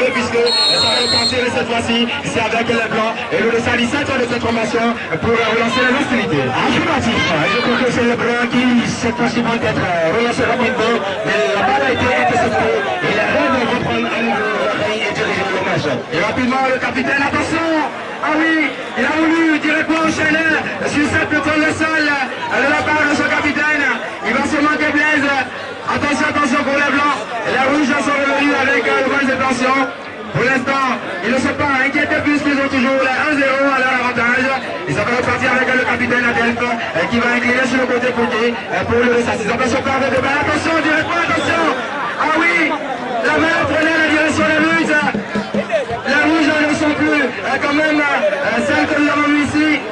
Puisque ça va repartir cette fois-ci, c'est avec les Blancs et le 17 de cette formation pour relancer les hostilités. Affirmatif, je crois que c'est le Blanc qui cette fois-ci vont être relancé rapidement, mais la balle a été interceptée et la reine va reprendre à nouveau et diriger le match. Et rapidement le capitaine, attention! Ah oui, il a voulu directement enchaîner sur cette tourne de sol de la part de son capitaine. Il va se manquer Blaise. Attention, attention pour les Blancs. Les Rouges sont revenus avec de bonnes intentions. Pour l'instant, ils ne sont pas inquiétés puisqu'ils ont toujours les 1-0 à leur avantage. Et ça va repartir avec le capitaine Adelph qui va incliner sur le côté pour le 6. Attention, corde de balle. Attention, directement, attention. Ah oui, la main prenait la direction des buts. Les Rouges ne sont plus quand même celles que nous avons vues ici.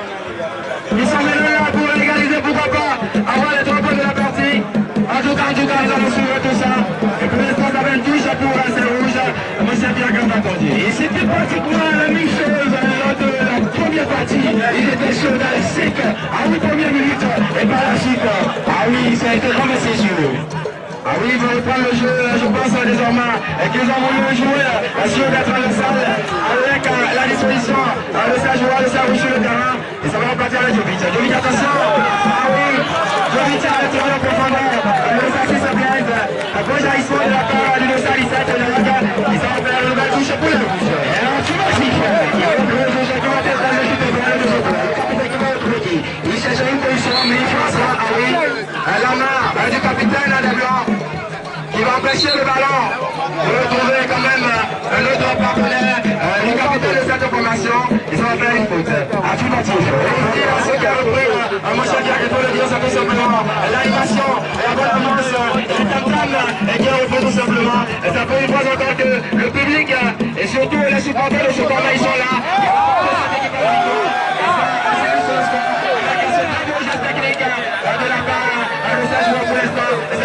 Ils sont maintenant là pour égaliser, pourquoi pas, avoir les 3 points de la partie. En tout cas, nous allons suivre tout ça. Et pour l'instant, ça va une touche pour ces Rouges. Monsieur Pierre Gambardondier. Et c'était pratiquement la même chose lors de la première partie. Ils étaient sur dans les 5 à 8 premières minutes. Et par la suite, ah oui, ça a été ramassé sur eux. Ah oui, ils vont reprendre le jeu, je pense désormais, et qu'ils ont voulu jouer sur la transversale avec la disposition de sa joueur, de sa rouge sur le terrain. Et ça va repartir avec Jovic. Jovic, attention. Ah oui, Jovic a retiré en profondeur. Le Sassi se blesse. Bon jaillissement de la part du 17 de l'Aga. Ils ont fait une nouvelle touche pour les Rouges. Et alors, tu vois, c'est clair. Le jeu qui va être dans le jeu de Brian de Soto. Il s'agit d'une position, mais il faut ça. Ah oui, la main du capitaine des Blancs qui va empêcher le ballon de retrouver quand même un autre partenaire, le capitaine de cette formation. Ils ont fait une faute. Affirmatif. Et à ceux qui ont repris, moi je tiens qu'il faut le dire, c'est tout simplement l'animation et la bonne ambiance du tam-tam et qui a repris tout simplement. Et ça fait une fois encore que le public et surtout les supporters de ce tournoi, ils sont là.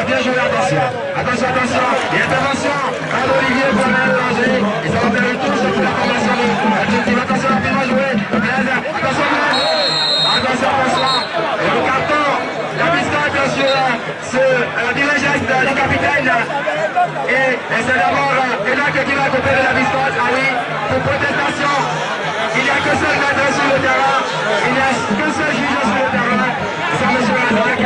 Bien joué, attention, attention, attention, et intervention d'Olivier Bonnet danger, et ça va faire une touche pour la formation de Team. Attention, rapidement joué, Blaise, attention Blaise, attention, attention, et le carton, la biscotte sur la dirigence du capitaine, Et c'est d'abord Enoch qui va couper de la biscotte. Ah oui, pour protestation. Il n'y a que seul maître sur le terrain. Il n'y a que seul juge sur le terrain. C'est M. Razak.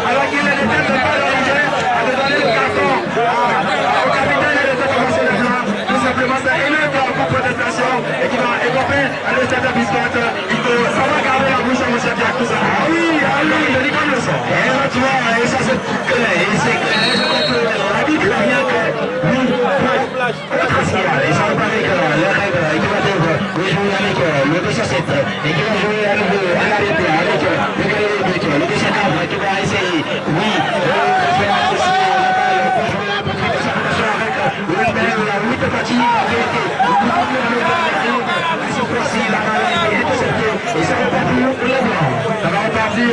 Alors qu'il ne déteste pas le danger de donner le carton au capitaine de cette formation de blanc. Tout simplement, c'est Enoch pour protestation et qui va écoper le stade de biscotte. Il faut savoir garder la bouche à M. Pierre Cousin. Ah oui, je dis comme le son. Et là, tu vois, et ça c'est clair. Et c'est clair. Je crois que l'arbitre n'a rien que lui. Et ça va avec les règles qui va jouer avec le 207 et qui va jouer à nouveau à l'arrière avec le gars de but, le 204 qui va essayer, oui, de faire aussi la balle pour jouer un peu plus de sa position avec le numéro 8 parti avec ce fois-ci la balle est interceptée et ça va partir pour les blancs. Ça va repartir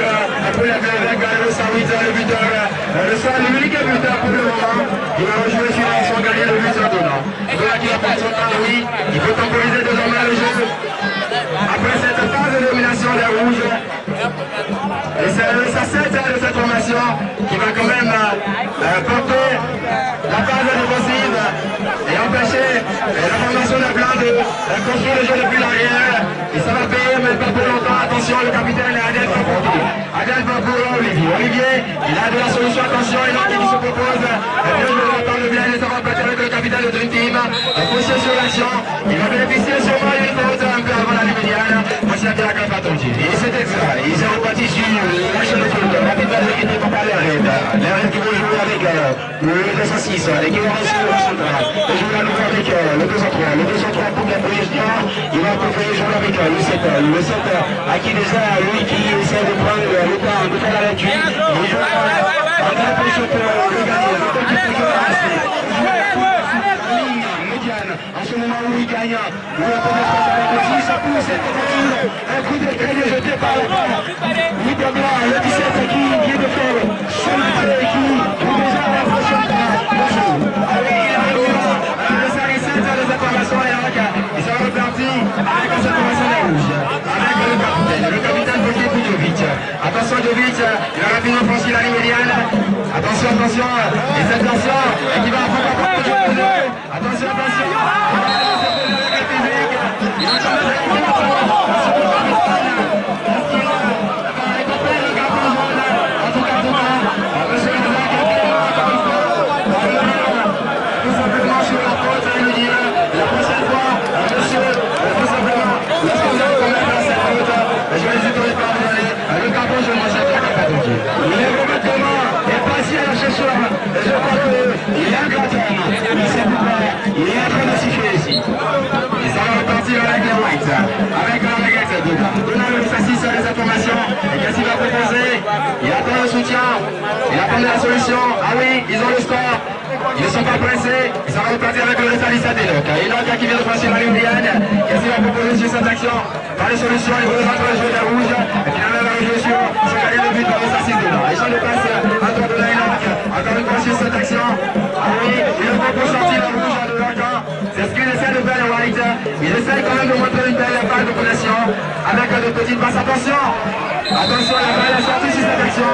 pour les blancs avec le 108, le buteur, le seul, l'unique buteur pour le moment. Il va rejouer sur son gagné le but donnant. Voilà qui va prendre son temps, oui. Il faut temporiser désormais le jeu. Après cette phase de domination des rouges, et c'est le 7 de cette formation qui va quand même porter la phase défensive et empêcher la formation des blancs de construire le jeu depuis l'arrière. Et ça va payer, mais pas pour longtemps. Attention, le capitaine Adel va pour qui? Adel va pour Olivier. Olivier, il a de la solution. Attention, il a qui se propose. Et bien, je vais entendre bien, et ça va passer avec le capitaine de Dream Team. Poussé sur l'action. Il va bénéficier sûrement d'une faute un peu avant la ligne médiane. Voici la Pierre Camp attendu. Et c'était ça, ils sont repartis sur la chaîne de foot, rapidement qui ne vont pas les raids. Les raids qui vont jouer avec le 206 et qui vont réussir le central. Et jouer à nouveau avec le 203. Le 203 pour la police noire, il va préférer jouer avec le 7. Le 7 à qui déjà, lui qui essaie de prendre le temps de faire la lecture. Il joue en train de position pour le gagner. Le temps qui peut jouer à rester. En ce moment où il gagne, le pénétration avec le 10, ça pousse cette tentative, un coup de grêle jeté par le bas. Oui, de blanc, le 17 qui vient de faire son entrée qui déjà impressionne le jeu. Allez, il arrive le série 7 de cette formation et ça va repartir avec cette formation des rouges. Avec le capitaine Bokeh Djovic. Attention Djovic, il a rapidement franchi la ligne médiane. Attention, et cette tension qui va affronter le jeu. Attention. Avec la regrette donnant le 6 de cette formation. Et qu'est-ce qu'il va proposer? Il attend le soutien, il attend la solution. Ah oui, ils ont le score. Ils ne sont pas pressés. Ils sont repartis avec le résalissé d'Enoch. Enoch qui vient de franchir la ligne médiane. Qu'est-ce qu'il va proposer sur cette action? Pas de solution, il veut rentrer le jeu des rouges. Et finalement, il va rejouer sur ce gagné de but dans le 6 de l'an. Échange de passe à toi de Enoch. Encore une fois sur cette action. Ah oui, il le propose sortir la rouge de l'encan. C'est ce qu'il essaie de faire le White. Il essaie quand même de montrer une belle balle de possession avec de petites passes. Attention, la balle est sortie sur cette action.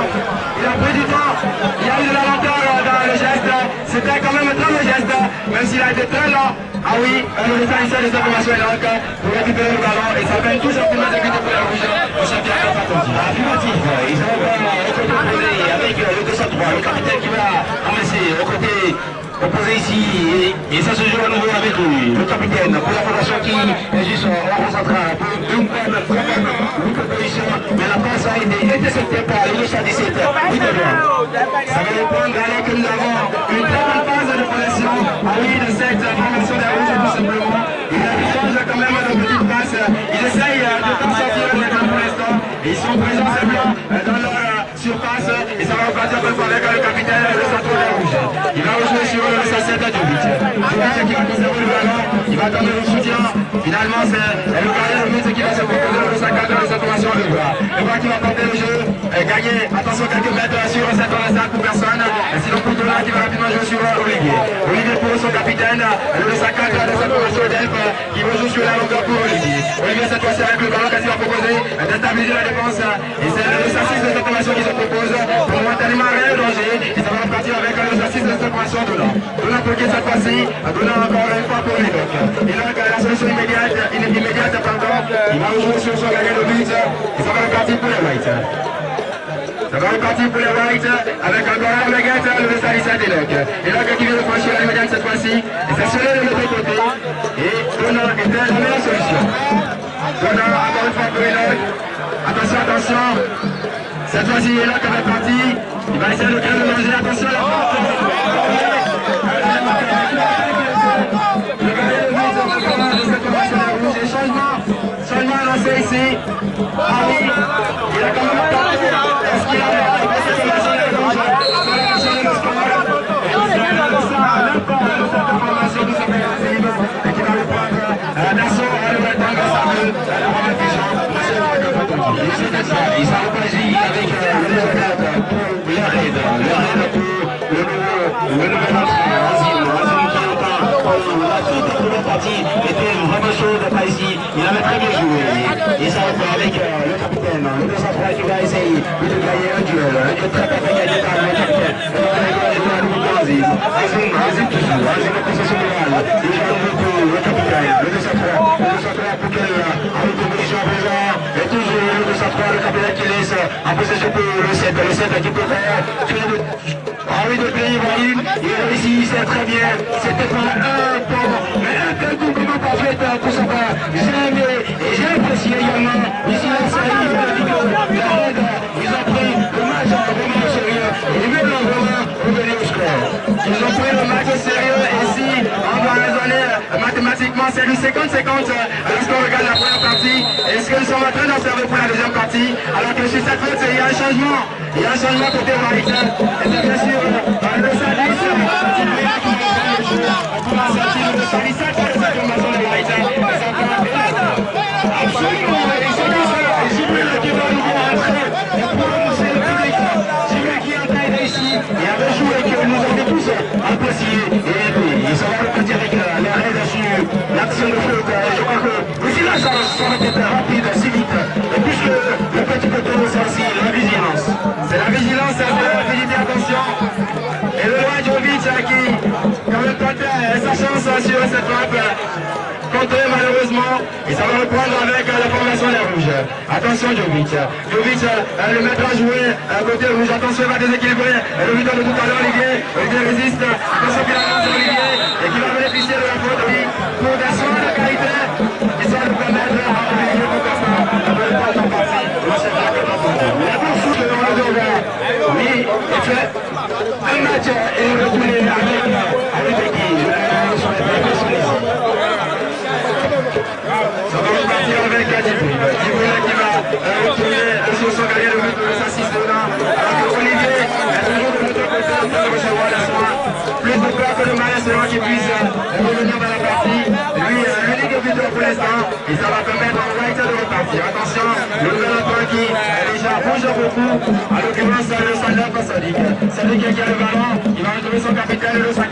Il a pris du temps. Il y a eu de la lenteur dans le geste. C'était quand même un très bon geste, même s'il a été très lent. Ah oui, le résalissé de cette formation est donc pour récupérer le ballon et ça fait tout simplement de but pour la rouge. Le champion a attendu. Affirmatif, ils ont proposé avec le 203, le capitaine qui va ramasser au côté opposé ici et ça se joue à nouveau avec lui, le capitaine pour la formation qui est juste en rond central pour une proposition, mais la passe a été interceptée par le 217. Oui, ça va dépendre alors que nous avons une très bonne phase de possession. Ah oui, de cette formation des rouges tout simplement. Il change quand même de petites passes. Ils essayent de faire sortir les blancs pour l'instant. Ils sont présents ces blancs dans leur surface et ça va repartir avec le capitaine le centre des rouges. Il va rejouer sur le 7 à Djovic. Djovic qui va conserver le ballon, il va attendre le soutien. Finalement, c'est le gardien de but qui va se proposer le 50 de cette formation de bras. Le bras qui va porter le jeu, gagner, attention, quelques mètres sur cette sac pour personne. Et c'est le coup de là qui va rapidement jouer sur Olivier. Olivier pour son capitaine, le 50 de cette formation d'Elf qui va jouer sur la longueur pour Olivier. Olivier cette fois-ci avec le ballon qu'il va proposer de stabiliser la défense. Et c'est le 6 de cette formation qui se propose pour momentanément rien danger. Et ça va repartir avec le 6 de cette formation Dona. Dona pour cette fois-ci, Dona encore une fois pour les donc. Et donc la solution immédiate, pardon, il va rejouer sur son gagné le but, et ça va repartir pour les Whites. Ça va repartir pour les Whites avec encore un Megat, le Salissa des Locs. Et Loc qui vient de franchir la médiane cette fois-ci, et ça se lève de l'autre côté, et Dona était la meilleure solution. Dona encore une fois pour les Locs. Attention, attention. Cette fois-ci, il est là comme est parti. Il va essayer de bien le manger. Attention, la porte. Le gardien de but de cette formation de rouge. Et changement lancé ici. Ah oui, il a quand même tenté. Est-ce qu'il a fait cette formation de rouge? Ça va changer le score. Et il s'est mis dans ça à l'impact de cette formation de cette magazine. Et qui va le prendre d'assaut à le mettre dans sa main. La première pigeon. Il s'en repagit avec le raid pour le nouvel entrée, Azim qui la toute première partie était vraiment chaude pas ici, il avait très bien joué et ça reprend avec le capitaine, le 203 qui va essayer de gagner un duel très bien gagné par le capitaine, Azim toujours, Azim en possession de balle, il joue beaucoup le capitaine, le 203 pour qu'elle avec le dirigeant présent et toujours le 203, le capitaine qui laisse en possession pour le 7 qui peut faire Henri de Ibrahim, il réussit, c'est très bien, c'était pas un pauvre, mais un tel coup comment parfait pour sa part, j'ai apprécié également, ici la série, la raide, ils ont pris le match vraiment au sérieux, ils veulent vraiment revenir au score. Ils ont pris le match au sérieux, ici, on doit raisonner mathématiquement, c'est du 50-50, lorsqu'on regarde la première partie, et ce qu'ils sont en train d'observer pour la deuxième partie, alors que sur cette faute, il y a un changement. Il y a un changement côté White. Et c'est bien sûr le Sadis qui va prendre le jeu pour la sortie de Sadis à cette formation de White. Absolument, et c'est comme ça. Et Jibril qui va nous rentrer pour annoncer le public. Jibril qui est en train ici et avait joué que nous avons tous apprécié. Et puis, ça va repartir avec la raide sur l'action de flotte. Je crois que aussi là, ça va être rapide, si vite. Et puisque le petit côté de ça aussi, la vigilance. C'est la vigilance, c'est la rapidité, attention. Et le roi Jovic qui, quand même, tentait sa chance sur cette frappe. Contré malheureusement, et ça va reprendre avec la formation des rouges. Attention Jovic. Jovic, le maître à jouer côté rouge. Attention, il va déséquilibrer. Le buteur de tout à l'heure, Olivier. Olivier résiste. Attention qu'il avance sur Olivier et qui va bénéficier de la faute pour des soins de qualité. Et ça va nous permettre à Olivier pour faire ça. La bonne part en partie. La poursuite de l'Europe. Oui, il fait un match et retourné avec l'équipe. Ça va repartir avec Djibril. Djibril qui va retourner sur son gardien de but de s'assiste là. Alors que Olivier est toujours de l'autre côté en train de recevoir la soin. Plus de peur que le malin selon qu'il puisse revenir dans la partie. Lui, l'unique buteur pour l'instant. Et ça va permettre à White de repartir. Attention, le nouvel entrant qui déjà bouge beaucoup. En l'occurrence, le 109 Sadiq. Sadiq qui a le ballon, il va retrouver son capitaine, le 104.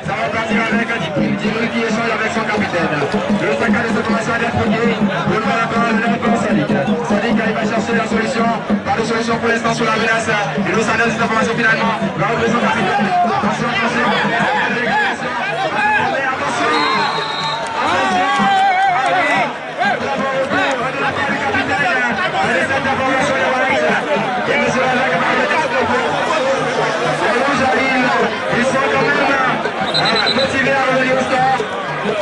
Ça va partir avec Djibril. Djibril qui échange avec son capitaine. Le 104 de cette formation à l'être le nouvel entrant, Sadiq. Sadiq, il va chercher la solution. Pas de solution pour l'instant sur la menace. Et le 109 de cette formation finalement va retrouver son capitaine. Attention, attention. Ils sont quand même motivés à revenir au score.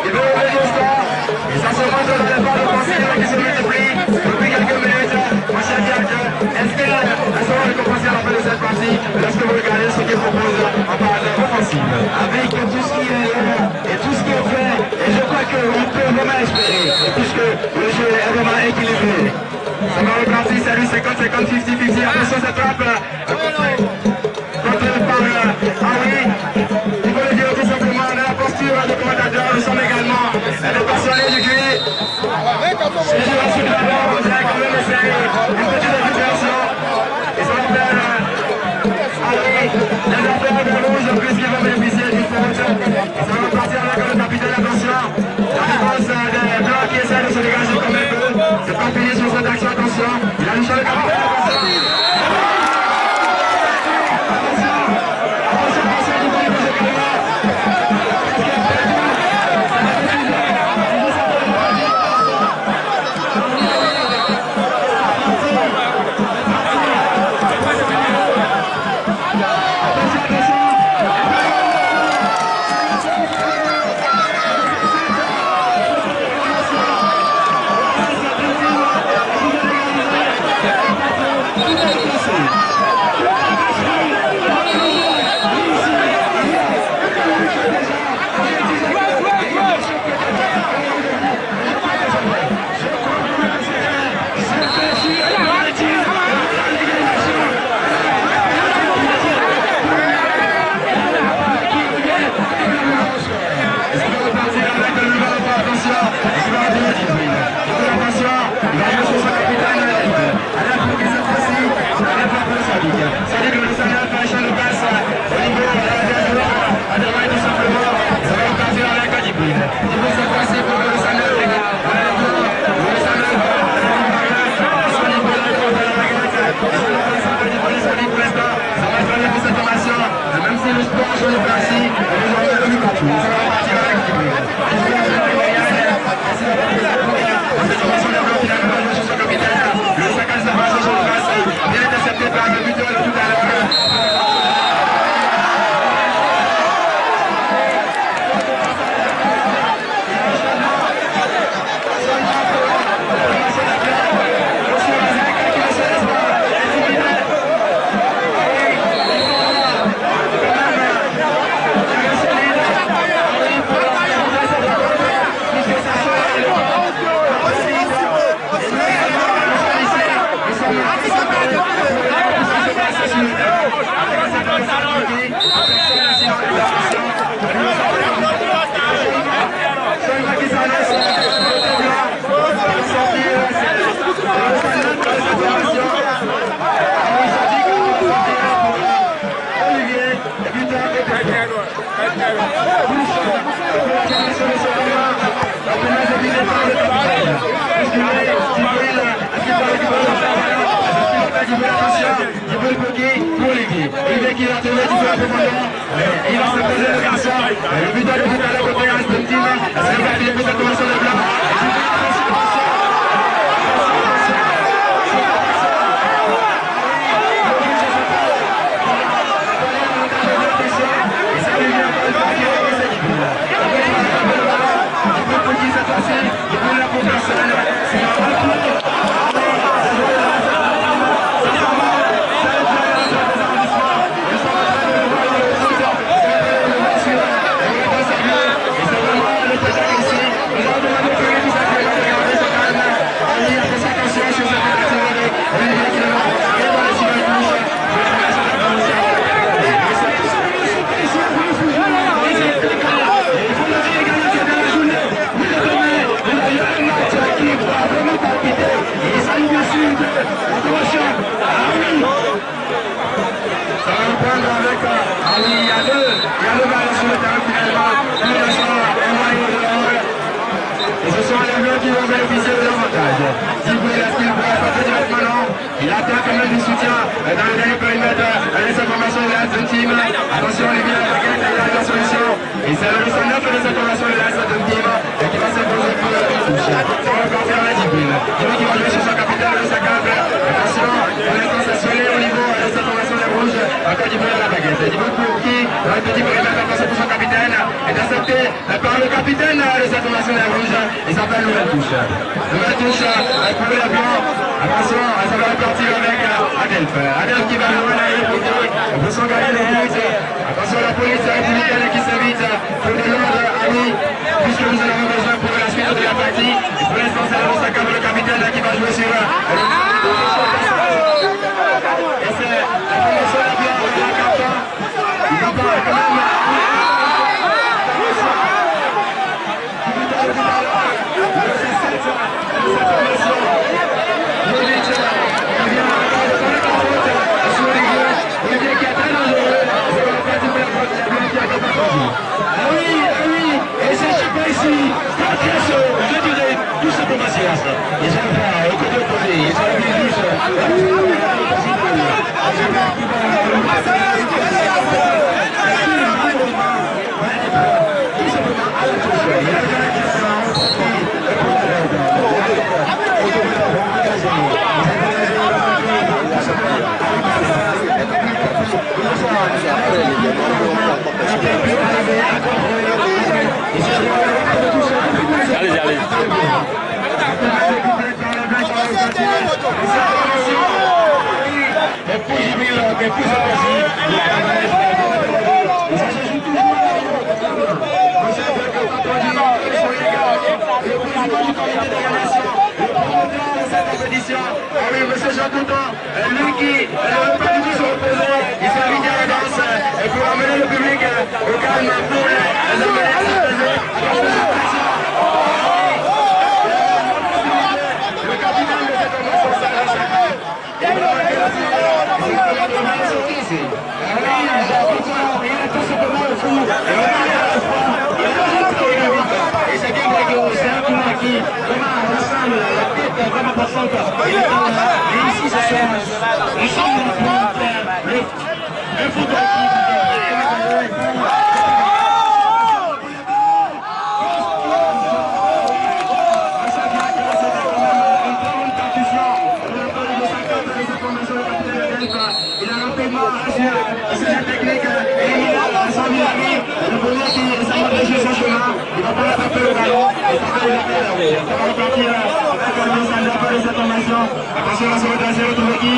Ils veulent revenir au score. Et ça se montre dans les balles offensives qui se multiplient depuis quelques minutes. Mon cher Diac, est-ce que ça va récompenser à la fin de cette partie lorsque vous regardez ce qu'ils proposent en parade offensive? Avec tout ce qui est là et tout ce qui est fait, et je crois qu'on peut vraiment espérer, puisque le jeu est vraiment équilibré. Ça va repartir, c'est lui 50-50, 50-50. Attention cette frappe. Contre par Henri. Il faut le dire tout simplement, on a la posture de commentateur, nous sommes également des passionnés du cuir. Et je la suis d'abord, on dirait quand même essayer une petite récupération. Et ça va faire Henri, les affaires de rouge, puisqu'il va bénéficier d'une faute. Et ça va partir avec le capitaine, attention. La défense des blancs qui essaie de se dégager comme un peu. C'est pas fini sur cette action, attention. Il a touché le capitaine, attention. formation de Percy, nous avons plus partout. Nous allons partir avec cette formation de bloc final, nous sur son capitaine. Le saccage de la formation sur le face, bien intercepté par le buteur de tout à l'heure. Olivier qui va trouver du peu à profondeur. Il va se poser le garçon. Le buteur de tout à l'heure côté Aston Team. C'est parti de cette commencement de blanc. Il attend quand même du soutien dans le dernier périmètre. Cette formation de l'Aston Team. Attention, Olivier, la solution. Et c'est le 9 de cette formation de l'Aston Team qui va s'imposer pour la touche. Ça va encore faire la discipline. Qui va jouer sur son capitaine, le saccade. Attention, pour l'instant, c'est solé au niveau de cette formation de rouge. Encore du bruit à la baguette. Du bruit pour qui dans le petit périmètre, attention pour son capitaine. Est accepté par le capitaine de cette formation de rouge. Il s'appelle Nouvelle Touche. Nouvelle Touche pour les blancs. Attention, ça va repartir avec Adelph. Adelph qui va jouer pour son gagner les buts. Attention, la police républicaine qui s'invite pour de l'ordre, amis, puisque nous en avons besoin pour la suite de la partie. Et pour l'instant, c'est le saccage le capitaine qui va jouer sur. Et c'est la formation de blanc de la carte. Il va pas quand même. Et c'est super ici, je dirais tout simplement c'est là. Ils sont pas au côté opposé, ils sont bien juste. Allez, allez. Oui, monsieur Jean Coutan, lui qui ne veut pas du tout se reposer, il s'est invité à la danse pour amener le public au calme pour les amener à s'apaiser. Le capitaine de cette formation s'arrache. Il a tout simplement au fond. Et c'est bien c'est un tournoi qui vraiment ressemble la tête vraiment passante. Et ici ce soir, nous sommes en train de faire un football qui c'est la technique. Et il a son ami, le premier qui essaie de déjouer son chemin. Il va pas l'attraper le ballon. Et ça va aller ça va repartir avec le message de cette formation. Attention à se redresser, retrouver qui.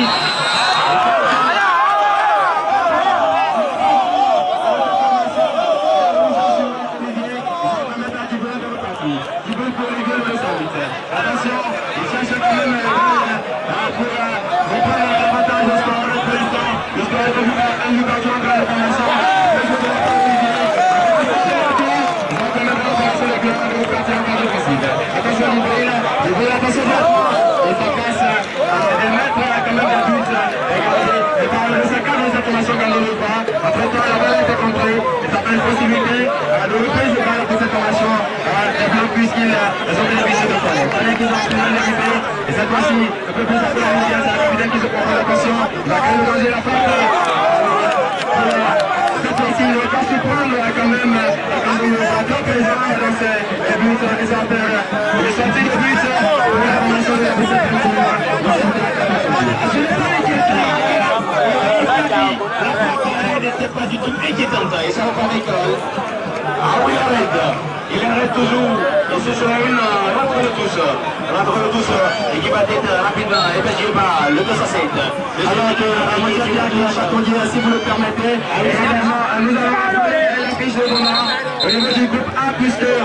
Attention, il cherche quand même pour reprendre l'avantage au score pour l'instant. Le score est un but contre la formation. Ils vont quand même renforcer le club de repartir en phase offensive. Attention Libreville, attention il faut passe et mettre quand même un but et par le saccage de cette formation gagne le pas. Après temps, la balle a été contrée et ça fait une possibilité de reprise de balle pour cette formation. Puisqu'ils ont bénéficié de temps. Allez, qu'ils ont obtenu l'arrivée. Et cette fois-ci, un peu plus à la c'est la capitaine qui se prend l'attention. Il va quand même danger la frappe. Cette fois-ci, il ne va pas se prendre quand même. Quand il va trop présent dans ses buts et ça fait une sortie de but pour la formation de la deuxième tour. Je n'ai pas inquiété. La frappe n'était pas du tout inquiétante. Et ça va pas l'école. Ah oui, arrête. Il arrête toujours, et ce sera une rentre de tous, et qui va être rapidement hébergé par le 207. Alors que chaque candidat, si vous le permettez, et également nous allons rappeler la fiche de demain au niveau du groupe A, puisque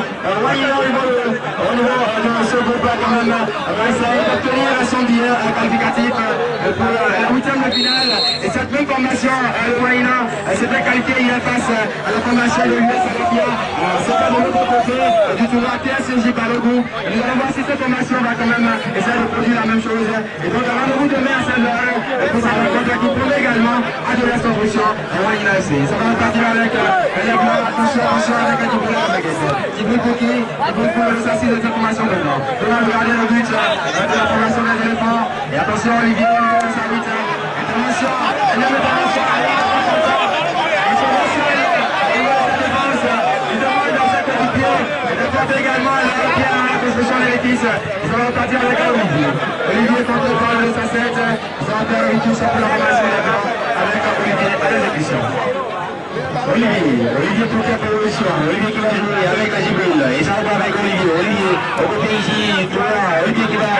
Wayne au niveau de ce groupe-là quand même va essayer d'obtenir son billet qualificatif pour la 8e de finale. Et cette même formation, le Wayne, s'était qualifié hier face à la formation de l'US Alafia. C'est pas de l'autre côté du tournoi TSNJ par le groupe. Nous allons voir si cette formation va quand même essayer de produire la même chose. Et donc rendez-vous demain à 16h pour sa rencontre qui promet également à de la construction à Wayne FC. Ça va partir avec les blancs, attention avec un double avec qui brille pour qui? Qui brille pour le châssis de cette formation maintenant. On va regarder le but de la formation des éléphants. Et attention Olivier, sa but. Intervention, également à la construction de l'église. Ils vont repartir avec Olivier. Olivier contre le ball de sa 7. Ils vont faire une touche pour la formation des blancs avec Olivier à l'exécution. Olivier pour faire l'évolution. Olivier qui va jouer avec la Gibril. Et ça va avec Olivier. Olivier au côté ici, Olivier qui va